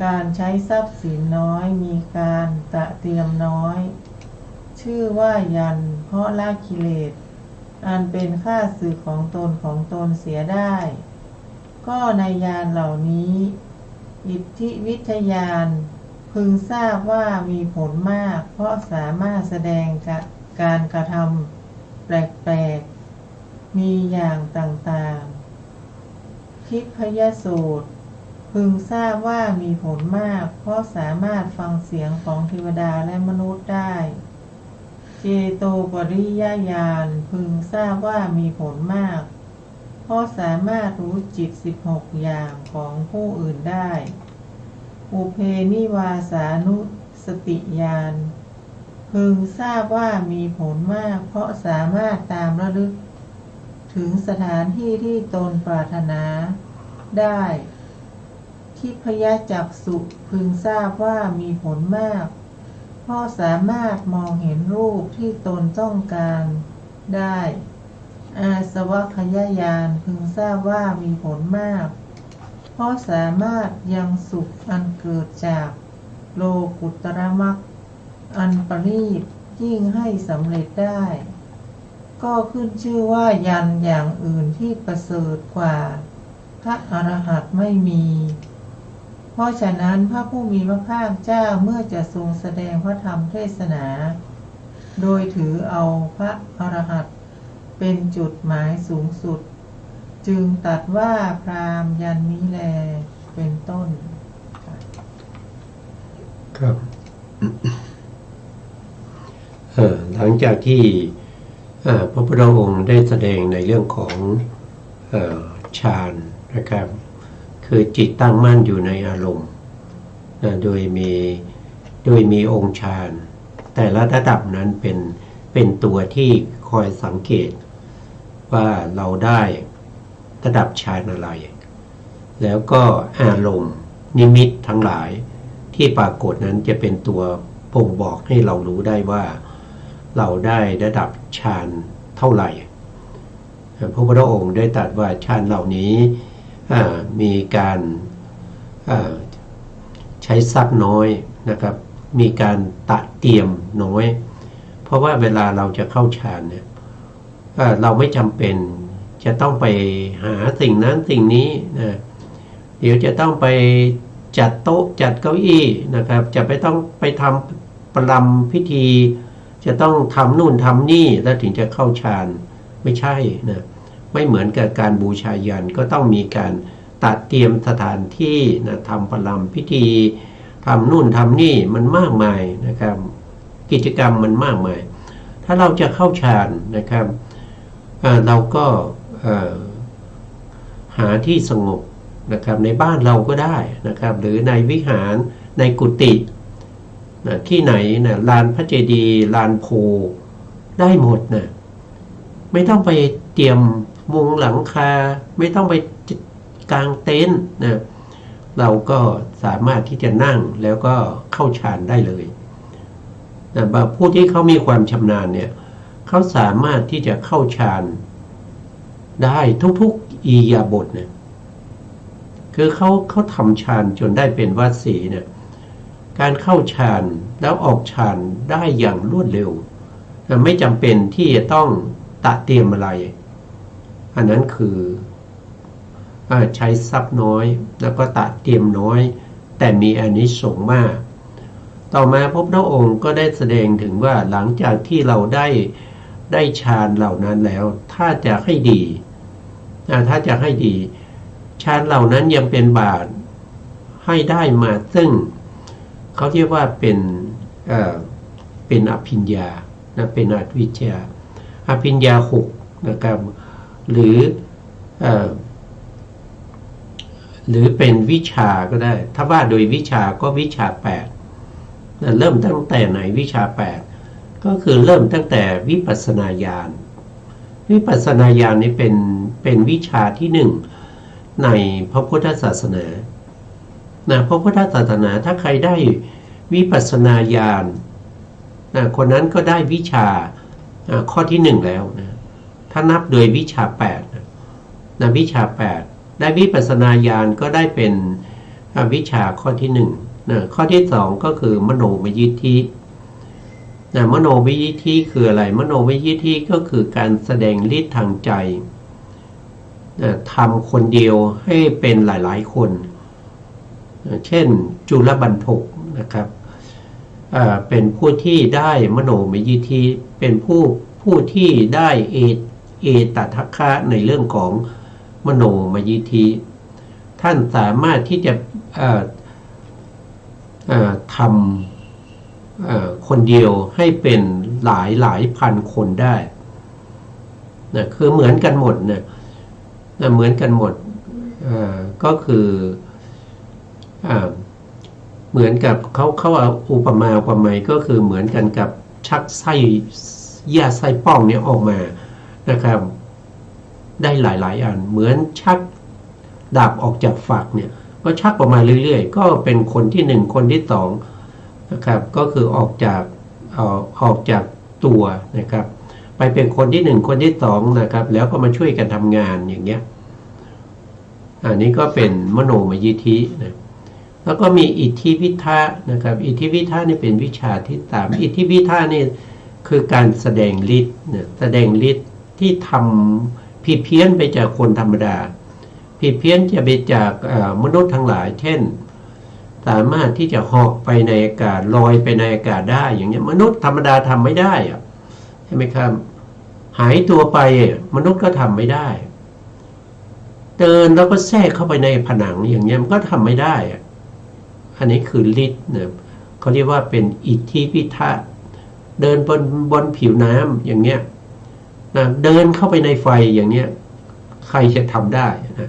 การใช้ทรัพย์สินน้อยมีการตระเตรียมน้อยชื่อว่ายันเพราะละกิเลสอันเป็นข้าศึกของตนเสียได้ก็ในญาณเหล่านี้อิทธิวิทยานพึงทราบว่ามีผลมากเพราะสามารถแสดงการกระทำแปลกๆมีอย่างต่างๆทิพยสูตรพึงทราบว่ามีผลมากเพราะสามารถฟังเสียงของเทวดาและมนุษย์ได้เจโตปริยญาณพึงทราบว่ามีผลมากเพราะสามารถรู้จิต16อย่างของผู้อื่นได้อุเพนิวาสานุสติญาณพึงทราบว่ามีผลมากเพราะสามารถตามระลึกถึงสถานที่ที่ตนปรารถนาได้ทิพยจักษุพึงทราบว่ามีผลมากเพราะสามารถมองเห็นรูปที่ตนต้องการได้อาสวัคยญาณพึงทราบว่ามีผลมากเพราะสามารถยังสุขอันเกิดจากโลกุตตรมรรคอันประณีตยิ่งให้สำเร็จได้ก็ขึ้นชื่อว่ายันอย่างอื่นที่ประเสริฐกว่าพระอรหันต์ไม่มีเพราะฉะนั้นพระผู้มีพระภาคเจ้าเมื่อจะทรงแสดงพระธรรมเทศนาโดยถือเอาพระอรหันต์เป็นจุดหมายสูงสุดจึงตรัสว่าพราหมณ์ยันนี้แลเป็นต้นครับหลังจากที่พระพุทธองค์ได้แสดงในเรื่องของฌานนะครับคือจิตตั้งมั่นอยู่ในอารมณ์โดยมีองค์ฌานแต่ละระดับนั้นเป็นตัวที่คอยสังเกตว่าเราได้ระดับฌานอะไรแล้วก็อารมณ์นิมิตทั้งหลายที่ปรากฏนั้นจะเป็นตัวบ่งบอกให้เรารู้ได้ว่าเราได้ระดับฌานเท่าไหร่ พระพุทธองค์ได้ตรัสว่าฌานเหล่านี้มีการใช้ทรัพย์น้อยนะครับมีการตะเตรียมน้อยเพราะว่าเวลาเราจะเข้าฌานเนี่ยเราไม่จำเป็นจะต้องไปหาสิ่งนั้นสิ่งนี้นะเดี๋ยวจะต้องไปจัดโต๊ะจัดเก้าอี้นะครับจะต้องไปทำประลำพิธีจะต้องทำนู่นทำนี่แล้วถึงจะเข้าฌานไม่ใช่นะไม่เหมือนกับการบูชายันก็ต้องมีการตัดเตรียมสถานที่นะทำประลำพิธีทำนู่นทำนี่มันมากมายนะครับกิจกรรมมันมากมายถ้าเราจะเข้าฌานนะครับเราก็หาที่สงบนะครับในบ้านเราก็ได้นะครับหรือในวิหารในกุฏินะที่ไหนนะลานพระเจดีย์ลานโพได้หมดนะไม่ต้องไปเตรียมมุงหลังคาไม่ต้องไปกางเต็นท์นะเราก็สามารถที่จะนั่งแล้วก็เข้าฌานได้เลยนะผู้ที่เขามีความชำนาญเนี่ยเขาสามารถที่จะเข้าฌานได้ทุกๆอิริยาบถเนี่ยคือเขาทำฌานจนได้เป็นวสีเนี่ยการเข้าฌานแล้วออกฌานได้อย่างรวดเร็วไม่จำเป็นที่จะต้องตะเตรียมอะไรอันนั้นคือใช้ทรัพย์น้อยแล้วก็ตะเตรียมน้อยแต่มีอานิสงส์มากต่อมาพระพุทธองค์ก็ได้แสดงถึงว่าหลังจากที่เราได้ฌานเหล่านั้นแล้วถ้าจะให้ดีฌานเหล่านั้นยังเป็นบาตรให้ได้มาซึ่งเขาเรียกว่าเป็นอภิญญานะเป็นอวิชชาอภิญญา6นะครับหรือเป็นวิชาก็ได้ถ้าว่าโดยวิชาก็วิชา8นะเริ่มตั้งแต่ไหนวิชา8ก็คือเริ่มตั้งแต่วิปัสสนาญาณวิปัสสนาญาณนี้เป็นวิชาที่1ในพระพุทธศาสนานะพระพุทธศาสนาถ้าใครได้วิปัสสนาญาณนะคนนั้นก็ได้วิชาข้อที่1แล้วนะถ้านับโดยวิชา8นะวิชา8ได้วิปัสสนาญาณก็ได้เป็นวิชาข้อที่1นะข้อที่2ก็คือมโนมยิทธินะมโนมยิทธิคืออะไรมโนมยิทธิก็คือการแสดงฤทธิ์ทางใจนะทำคนเดียวให้เป็นหลายๆคนนะเช่นจุลบรรทกนะครับเป็นผู้ที่ได้มโนมยิทธิเป็นผู้ที่ได้เอตทัคคะในเรื่องของมโนมยิทธิท่านสามารถที่จะทำคนเดียวให้เป็นหลายพันคนได้นะคือเหมือนกันหมดนะเหมือนกันหมดก็คือเหมือนกับเขาเอาอุปมาอุปไมยก็คือเหมือนกันกับชักไส้ไส้ป้องเนี่ยออกมานะครับได้หลายอันเหมือนชักดาบออกจากฝักเนี่ยก็ชักออกมาเรื่อยๆก็เป็นคนที่1คนที่2นะครับก็คือออกจากตัวนะครับไปเป็นคนที่1คนที่2นะครับแล้วก็มาช่วยกันทำงานอย่างเงี้ยอันนี้ก็เป็นมโนมยิทธินะแล้วก็มีอิทธิวิทะนะครับอิทธิวิทะนี่เป็นวิชาที่3อิทธิวิทะนี่คือการแสดงฤทธิ์นะแสดงฤทธิ์ที่ทำผิดเพี้ยนไปจากคนธรรมดาผิดเพี้ยนจะไปจากมนุษย์ทั้งหลายเช่นสามารถที่จะเหาะไปในอากาศลอยไปในอากาศได้อย่างเงี้ยมนุษย์ธรรมดาทำไม่ได้ใช่ไหมครับหายตัวไปมนุษย์ก็ทำไม่ได้เดินแล้วก็แทรกเข้าไปในผนังอย่างเงี้ยมันก็ทำไม่ได้อันนี้คือฤทธิ์นะเขาเรียกว่าเป็นอิทธิวิทะเดินบนผิวน้ำอย่างเงี้ยนะเดินเข้าไปในไฟอย่างเงี้ยใครจะทำได้นะ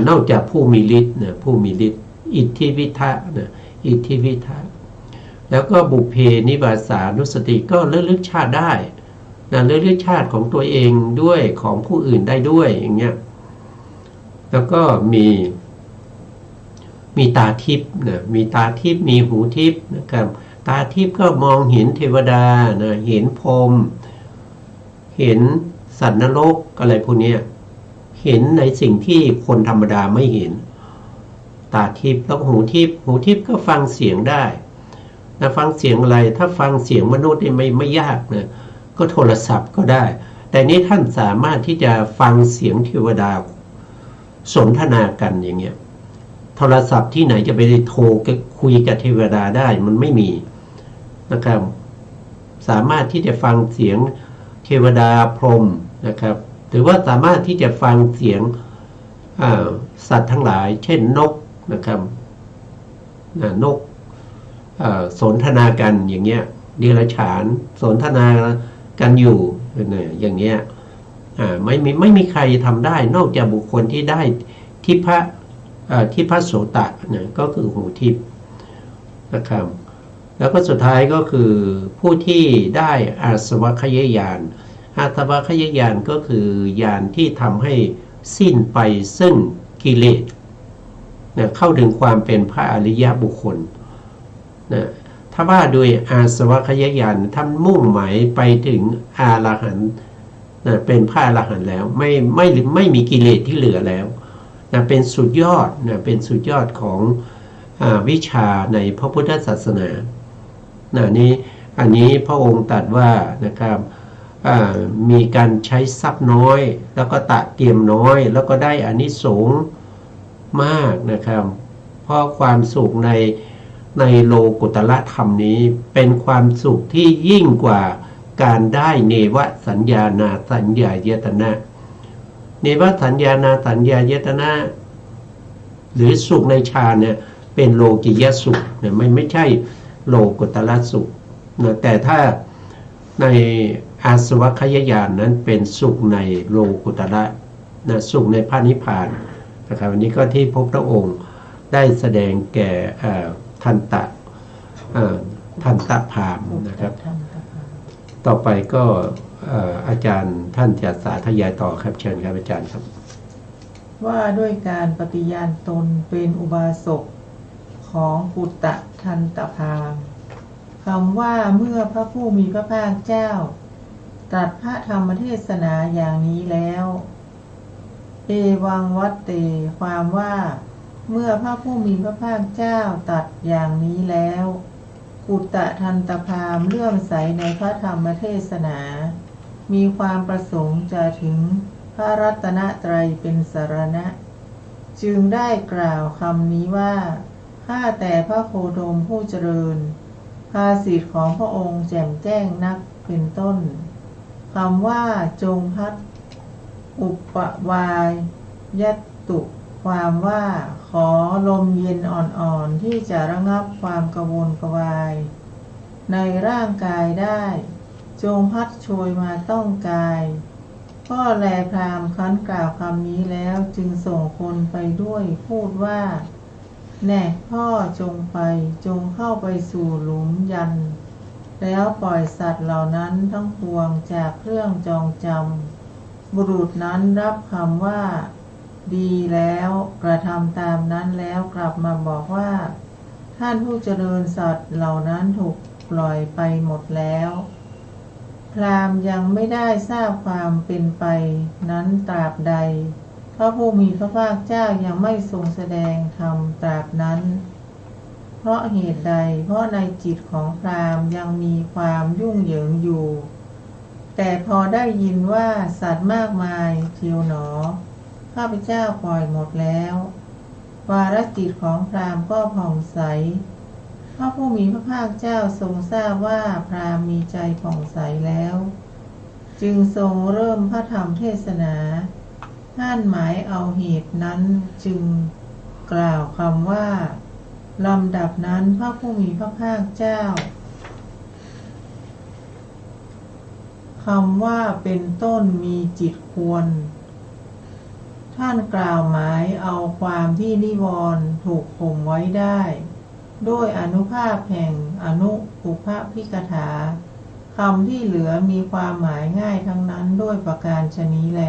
นอกจากผู้มีฤทธิ์นะผู้มีฤทธิ์อิทธิวิทะนะอิทธิวิทะแล้วก็บุพเพนิวาสานุสติก็ระลึกชาติได้นะระลึกชาติของตัวเองด้วยของผู้อื่นได้ด้วยอย่างเงี้ยแล้วก็มีตาทิพย์นะมีตาทิพย์มีหูทิพย์นะครับตาทิพย์ก็มองเห็นเทวดานะเห็นพรหมเห็น สัตว์นรกอะไรพวกนี้เห็นในสิ่งที่คนธรรมดาไม่เห็นตาทิพย์แล้วหูทิพย์ก็ฟังเสียงได้นะฟังเสียงอะไรถ้าฟังเสียงมนุษย์นี่ไม่ยากนะก็โทรศัพท์ก็ได้แต่นี้ท่านสามารถที่จะฟังเสียงเทวดาสนทนากันอย่างเงี้ยโทรศัพท์ที่ไหนจะไปโทรคุยกับเทวดาได้มันไม่มีนะครับสามารถที่จะฟังเสียงเทวดาพรหมนะครับหรือว่าสามารถที่จะฟังเสียงสัตว์ทั้งหลายเช่นนกนะครับนกสนทนากันอย่างเงี้ยเดรัจฉานสนทนากันอยู่อย่างเงี้ยไม่มีใครทำได้นอกจากบุคคลที่ได้ทิพโสตะนะก็คือหูทิพนะครับแล้วก็สุดท้ายก็คือผู้ที่ได้อาสวัคยญาณอาสวัคยญาณก็คือญาณที่ทำให้สิ้นไปซึ่งกิเลสนะเข้าถึงความเป็นพระอริยบุคคลนะถ้าว่าโดยอาสวัคยญาณท่านมุ่งหมายไปถึงอรหันต์นะเป็นพระอรหันต์แล้วไม่มีกิเลสที่เหลือแล้วนะเป็นสุดยอดนะเป็นสุดยอดของวิชาในพระพุทธศาสนานะอันนี้พระองค์ตรัสว่านะครับมีการใช้ทรัพย์น้อยแล้วก็ตะเตรียมน้อยแล้วก็ได้อานิสงส์มากนะครับเพราะความสุขในโลกุตละธรรมนี้เป็นความสุขที่ยิ่งกว่าการได้เนวสัญญานาสัญญายตนะเนวสัญญานาสัญญายตนะหรือสุขในฌานเนี่ยเป็นโลกิยสุขเนี่ยไม่ใช่โลกุตละสุขนะแต่ถ้าในอาสวัคยญาณนั้นเป็นสุขในโลกุตละนะสุขในพระนิพพานนะครับวันนี้ก็ที่พระพุทธองค์ได้แสดงแก่ทันตะพราหมณ์นะครับต่อไปก็อาจารย์ท่านจะสาธยายต่อครับเชิญครับอาจารย์ครับว่าด้วยการปฏิญาณตนเป็นอุบาสกของปุตตะทันตพราหมณ์คำว่าเมื่อพระผู้มีพระภาคเจ้าตรัสพระธรรมเทศนาอย่างนี้แล้วเอวังวัตเตความว่าเมื่อพระผู้มีพระภาคเจ้าตรัสอย่างนี้แล้วปุตตะทันตพราหมณ์เลื่อมใสในพระธรรมเทศนามีความประสงค์จะถึงพระรัตนตรัยเป็นสรณะจึงได้กล่าวคำนี้ว่าข้าแต่พระโคดมผู้เจริญภาษิตของพระองค์แจ่มแจ้งนักเป็นต้นคำว่าจงพัดอุปวายยัตตุความว่าขอลมเย็นอ่อนๆที่จะระงับความกระวนกระวายในร่างกายได้จงพัดโชยมาต้องกายก็แลพราหมณ์คั้นกล่าวคำนี้แล้วจึงส่งคนไปด้วยพูดว่าแน่พ่อจงเข้าไปสู่หลุมยันแล้วปล่อยสัตว์เหล่านั้นทั้งปวงจากเครื่องจองจำบุรุษนั้นรับคำว่าดีแล้วกระทำตามนั้นแล้วกลับมาบอกว่าท่านผู้เจริญสัตว์เหล่านั้นถูกปล่อยไปหมดแล้วพราหมณ์ยังไม่ได้ทราบความเป็นไปนั้นตราบใดพระผู้มีพระภาคเจ้ายังไม่ทรงแสดงธรรมตราบนั้นเพราะเหตุใดเพราะในจิตของพราหมณ์ยังมีความยุ่งเหยิงอยู่แต่พอได้ยินว่าสัตว์มากมายเทียวหนอข้าพเจ้าปล่อยหมดแล้ววาระจิตของพราหมณ์ก็ผ่องใสพระผู้มีพระภาคเจ้าทรงทราบว่าพราหมณ์มีใจผ่องใสแล้วจึงทรงเริ่มพระธรรมเทศนาท่านหมายเอาเหตุนั้นจึงกล่าวคำว่าลำดับนั้นพระผู้มีพระภาคเจ้าคำว่าเป็นต้นมีจิตควรท่านกล่าวหมายเอาความที่นิวรณ์ถูกข่มไว้ได้ด้วยอนุภาพแห่งอนุปุพพิกถาคำที่เหลือมีความหมายง่ายทั้งนั้นด้วยประการฉนี้แล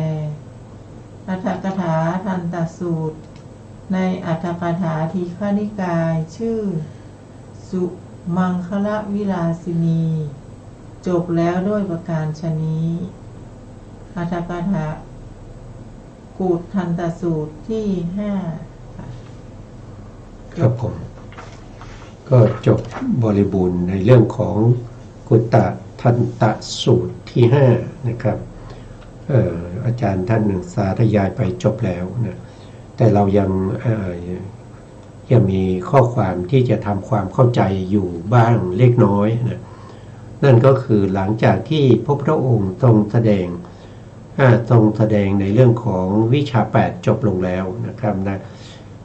อัตถกถาทันตสูตรในอัตถกถาทีฆนิกายชื่อสุมังคละวิลาสินีจบแล้วด้วยประการฉนี้ อัตถกถากูฏทันตสูตรที่5ค่ะ ครับผม ก็จบบริบูรณ์ในเรื่องของกุตตะทันตสูตรที่5นะครับอาจารย์ท่านหนึ่งสาธยายไปจบแล้วนะแต่เรายังมีข้อความที่จะทำความเข้าใจอยู่บ้างเล็กน้อยนะนั่นก็คือหลังจากที่พระพุทธองค์ทรงแสดงในเรื่องของวิชา8จบลงแล้วนะครับนะ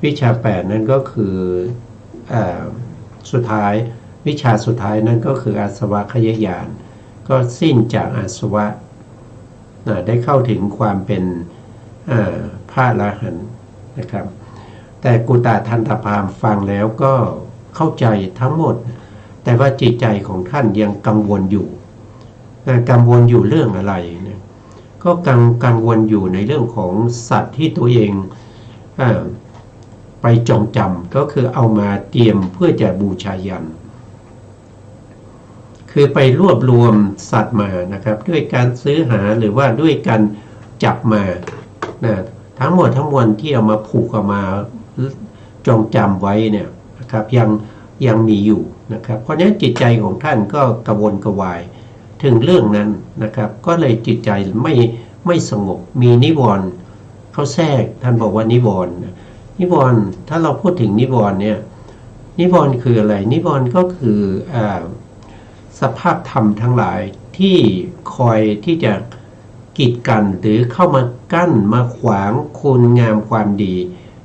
วิชา8นั่นก็คือสุดท้ายวิชาสุดท้ายนั่นก็คืออาสวะขยญาณก็สิ้นจากอาสวะได้เข้าถึงความเป็นพระอรหันต์นะครับแต่กุตตะทันตพามฟังแล้วก็เข้าใจทั้งหมดแต่ว่าจิตใจของท่านยังกังวลอยู่กังวลอยู่เรื่องอะไรนะก็กังวลอยู่ในเรื่องของสัตว์ที่ตัวเองไปจงจำก็คือเอามาเตรียมเพื่อจะบูชายันคือไปรวบรวมสัตว์มานะครับด้วยการซื้อหาหรือว่าด้วยการจับมานะทั้งหมดทั้งมวลที่เอามาผูกเอามาจงจำไว้เนี่ยนะครับยังมีอยู่นะครับเพราะฉะนั้นจิตใจของท่านก็กระวนกระวายถึงเรื่องนั้นนะครับก็เลยจิตใจไม่สงบมีนิวรณ์เขาแทรกท่านบอกว่านิวรณ์ถ้าเราพูดถึงนิวรณ์เนี่ยนิวรณ์คืออะไรนิวรณ์ก็คือสภาพธรรมทั้งหลายที่คอยที่จะกีดกันหรือเข้ามากั้นมาขวางคุณงามความดี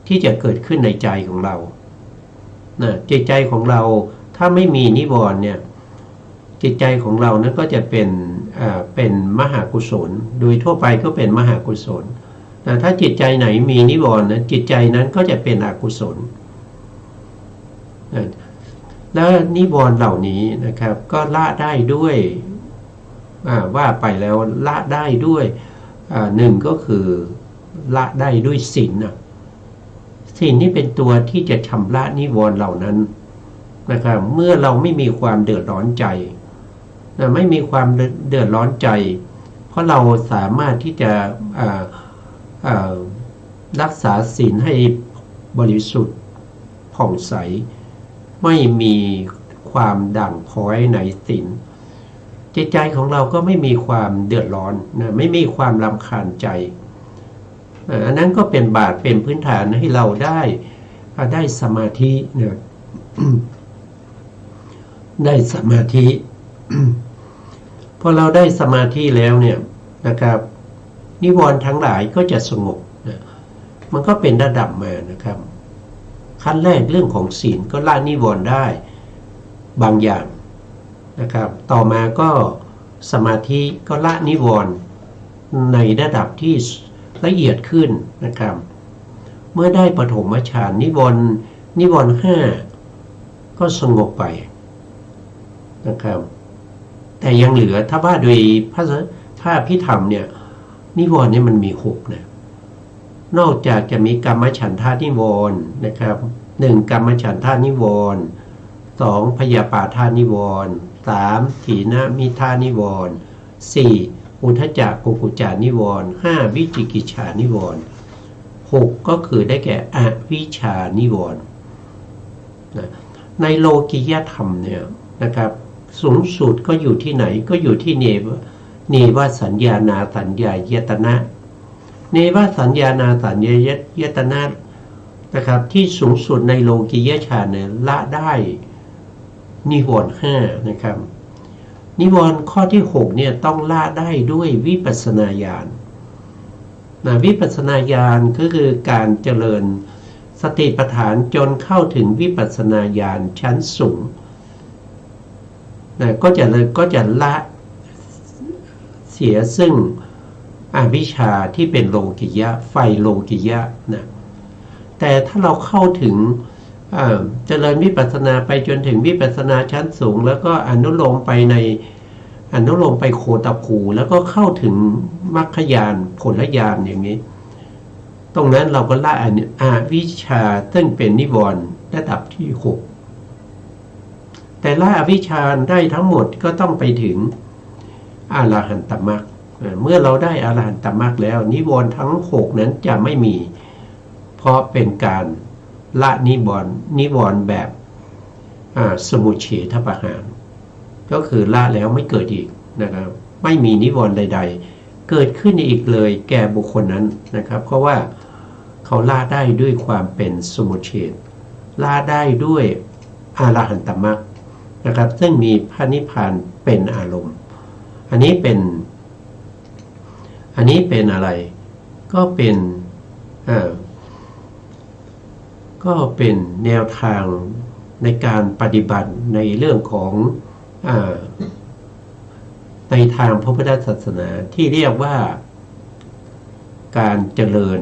ที่จะเกิดขึ้นในใจของเราจิตใจของเราถ้าไม่มีนิวรณ์เนี่ยจิตใจของเรานั้นก็จะเป็นมหากุศลโดยทั่วไปก็เป็นมหากุศลถ้าจิตใจไหนมีนิวรณ์นะจิตใจนั้นก็จะเป็นอกุศลแล้วนิวรณ์เหล่านี้นะครับก็ละได้ด้วยว่าไปแล้วละได้ด้วยหนึ่งก็คือละได้ด้วยศีลศีลนี่เป็นตัวที่จะชำระนิวรณ์เหล่านั้นนะครับเมื่อเราไม่มีความเดือดร้อนใจไม่มีความเดือดร้อนใจเพราะเราสามารถที่จะรักษาศีลให้บริสุทธิ์ผ่องใสไม่มีความด่างพร้อยในศีลจิตใจของเราก็ไม่มีความเดือดร้อนไม่มีความรำคาญใจอันนั้นก็เป็นบาตรเป็นพื้นฐานให้เราได้สมาธินะได้สมาธิพอเราได้สมาธิแล้วเนี่ยนะครับนิวรณ์ทั้งหลายก็จะสงบนะมันก็เป็นระดับมานะครับขั้นแรกเรื่องของศีลก็ละนิวรณ์ได้บางอย่างนะครับต่อมาก็สมาธิก็ละนิวรณ์ในระดับที่ละเอียดขึ้นนะครับเมื่อได้ปฐมฌานนิวรณ์5ก็สงบไปนะครับแต่ยังเหลือถ้าว่าโดยพระอภิธรรมเนี่ยนิวรณ์เนี่ยมันมี6นะนอกจากจะมีกัมมฉันทานิวรณ์นะครับ1กัมมฉันทานิวรณ์2พยาปาทานิวรณ์3ถีนมิทานิวรณ์4อุทธัจจะกุกุจจานิวรณ์5วิจิกิจฉานิวรณ์6ก็คือได้แก่อวิชชานิวรณ์ในโลกิยธรรมเนี่ยนะครับสูงสุดก็อยู่ที่ไหนก็อยู่ที่เนวสัญญานาสัญญายตนะเนวสัญญานาสัญญายตนะนะครับที่สูงสุดในโลกิยฌานเนี่ยละได้นิวรณ์5นะครับนิวรณ์ข้อที่6เนี่ยต้องละได้ด้วยวิปัสสนาญาณวิปัสสนาญาณก็คือการเจริญสติปัฏฐานจนเข้าถึงวิปัสสนาญาณชั้นสูงก็จะละเสียซึ่งอวิชชาที่เป็นโลกิยะไฟโลกิยะนะแต่ถ้าเราเข้าถึงเจริญวิปัสสนาไปจนถึงวิปัสสนาชั้นสูงแล้วก็อนุโลมไปโคตภูแล้วก็เข้าถึงมรรคญาณผลญาณอย่างนี้ตรงนั้นเราก็ละอวิชชาซึ่งเป็นนิวรณ์ระดับที่6แต่ละอวิชชาได้ทั้งหมดก็ต้องไปถึงอรหันตมรรค เมื่อเราได้อรหันตมรรคแล้วนิวรณ์ทั้ง6นั้นจะไม่มี เพราะเป็นการละนิวรณ์แบบสมุจเฉทประหารก็คือละแล้วไม่เกิดอีกนะครับไม่มีนิวรณ์ใดๆเกิดขึ้นอีกเลยแก่บุคคลนั้นนะครับเพราะว่าเขาละได้ด้วยความเป็นสมุจเฉทละได้ด้วยอรหันตมรรคนะครับซึ่งมีพระนิพพานเป็นอารมณ์อันนี้เป็นอะไรก็เป็นแนวทางในการปฏิบัติในเรื่องของในทางพระพุทธศาสนาที่เรียกว่าการเจริญ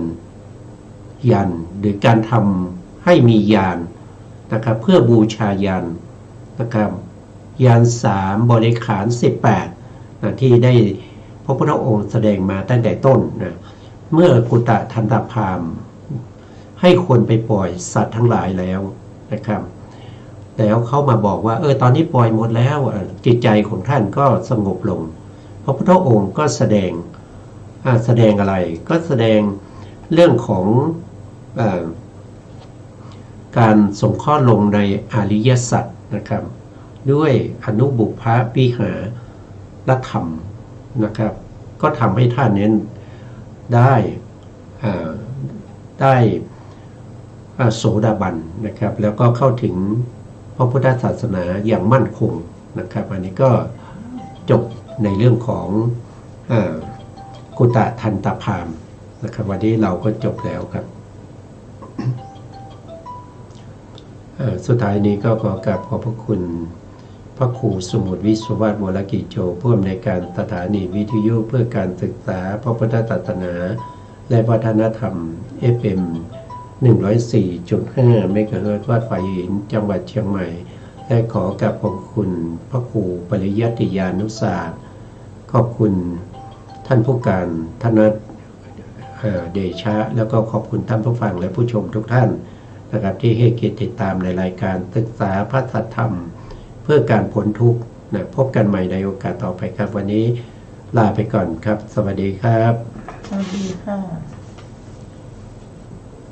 ญาณหรือการทำให้มีญาณนะครับเพื่อบูชาญาณนะครับญาณ3บริขาร18นะที่ได้พระพุทธองค์แสดงมาตั้งแต่ต้นนะเมื่อกุตทันตพราหมณ์ให้คนไปปล่อยสัตว์ทั้งหลายแล้วนะครับแล้วเขามาบอกว่าตอนนี้ปล่อยหมดแล้วจิตใจของท่านก็สงบลงพระพุทธองค์ก็แสดงอะไรก็แสดงเรื่องของการสงเคราะห์ลงในอริยสัจนะครับด้วยอนุบุพภวิหารธรรมนะครับก็ทำให้ท่านนั้นได้โสดาบันนะครับแล้วก็เข้าถึงพระพุทธศาสนาอย่างมั่นคงนะครับอันนี้ก็จบในเรื่องของกุตทันตพราหมณ์นะครับวันนี้เราก็จบแล้วครับสุดท้ายนี้ก็ขอกราบขอบพระคุณพระครูสมุทรวิศวะวรกิจโจผู้อำนวยการสถานีวิทยุเพื่อการศึกษาพระพุทธศาสนาและวัฒนธรรม FM 104.5 เมกะเฮิรตซ์วัดไฟหินจังหวัดเชียงใหม่และขอกราบขอบคุณพระครูปริยัติยานุศาสตร์ขอบคุณท่านผู้การธนเดชะแล้วก็ขอบคุณท่านผู้ฟังและผู้ชมทุกท่านนะครับที่ให้เกียรติติดตามในรายการศึกษาพระสัทธรรมเพื่อการพ้นทุกข์นะพบกันใหม่ในโอกาสต่อไปครับวันนี้ลาไปก่อนครับสวัสดีครับสวัสดีค่ะ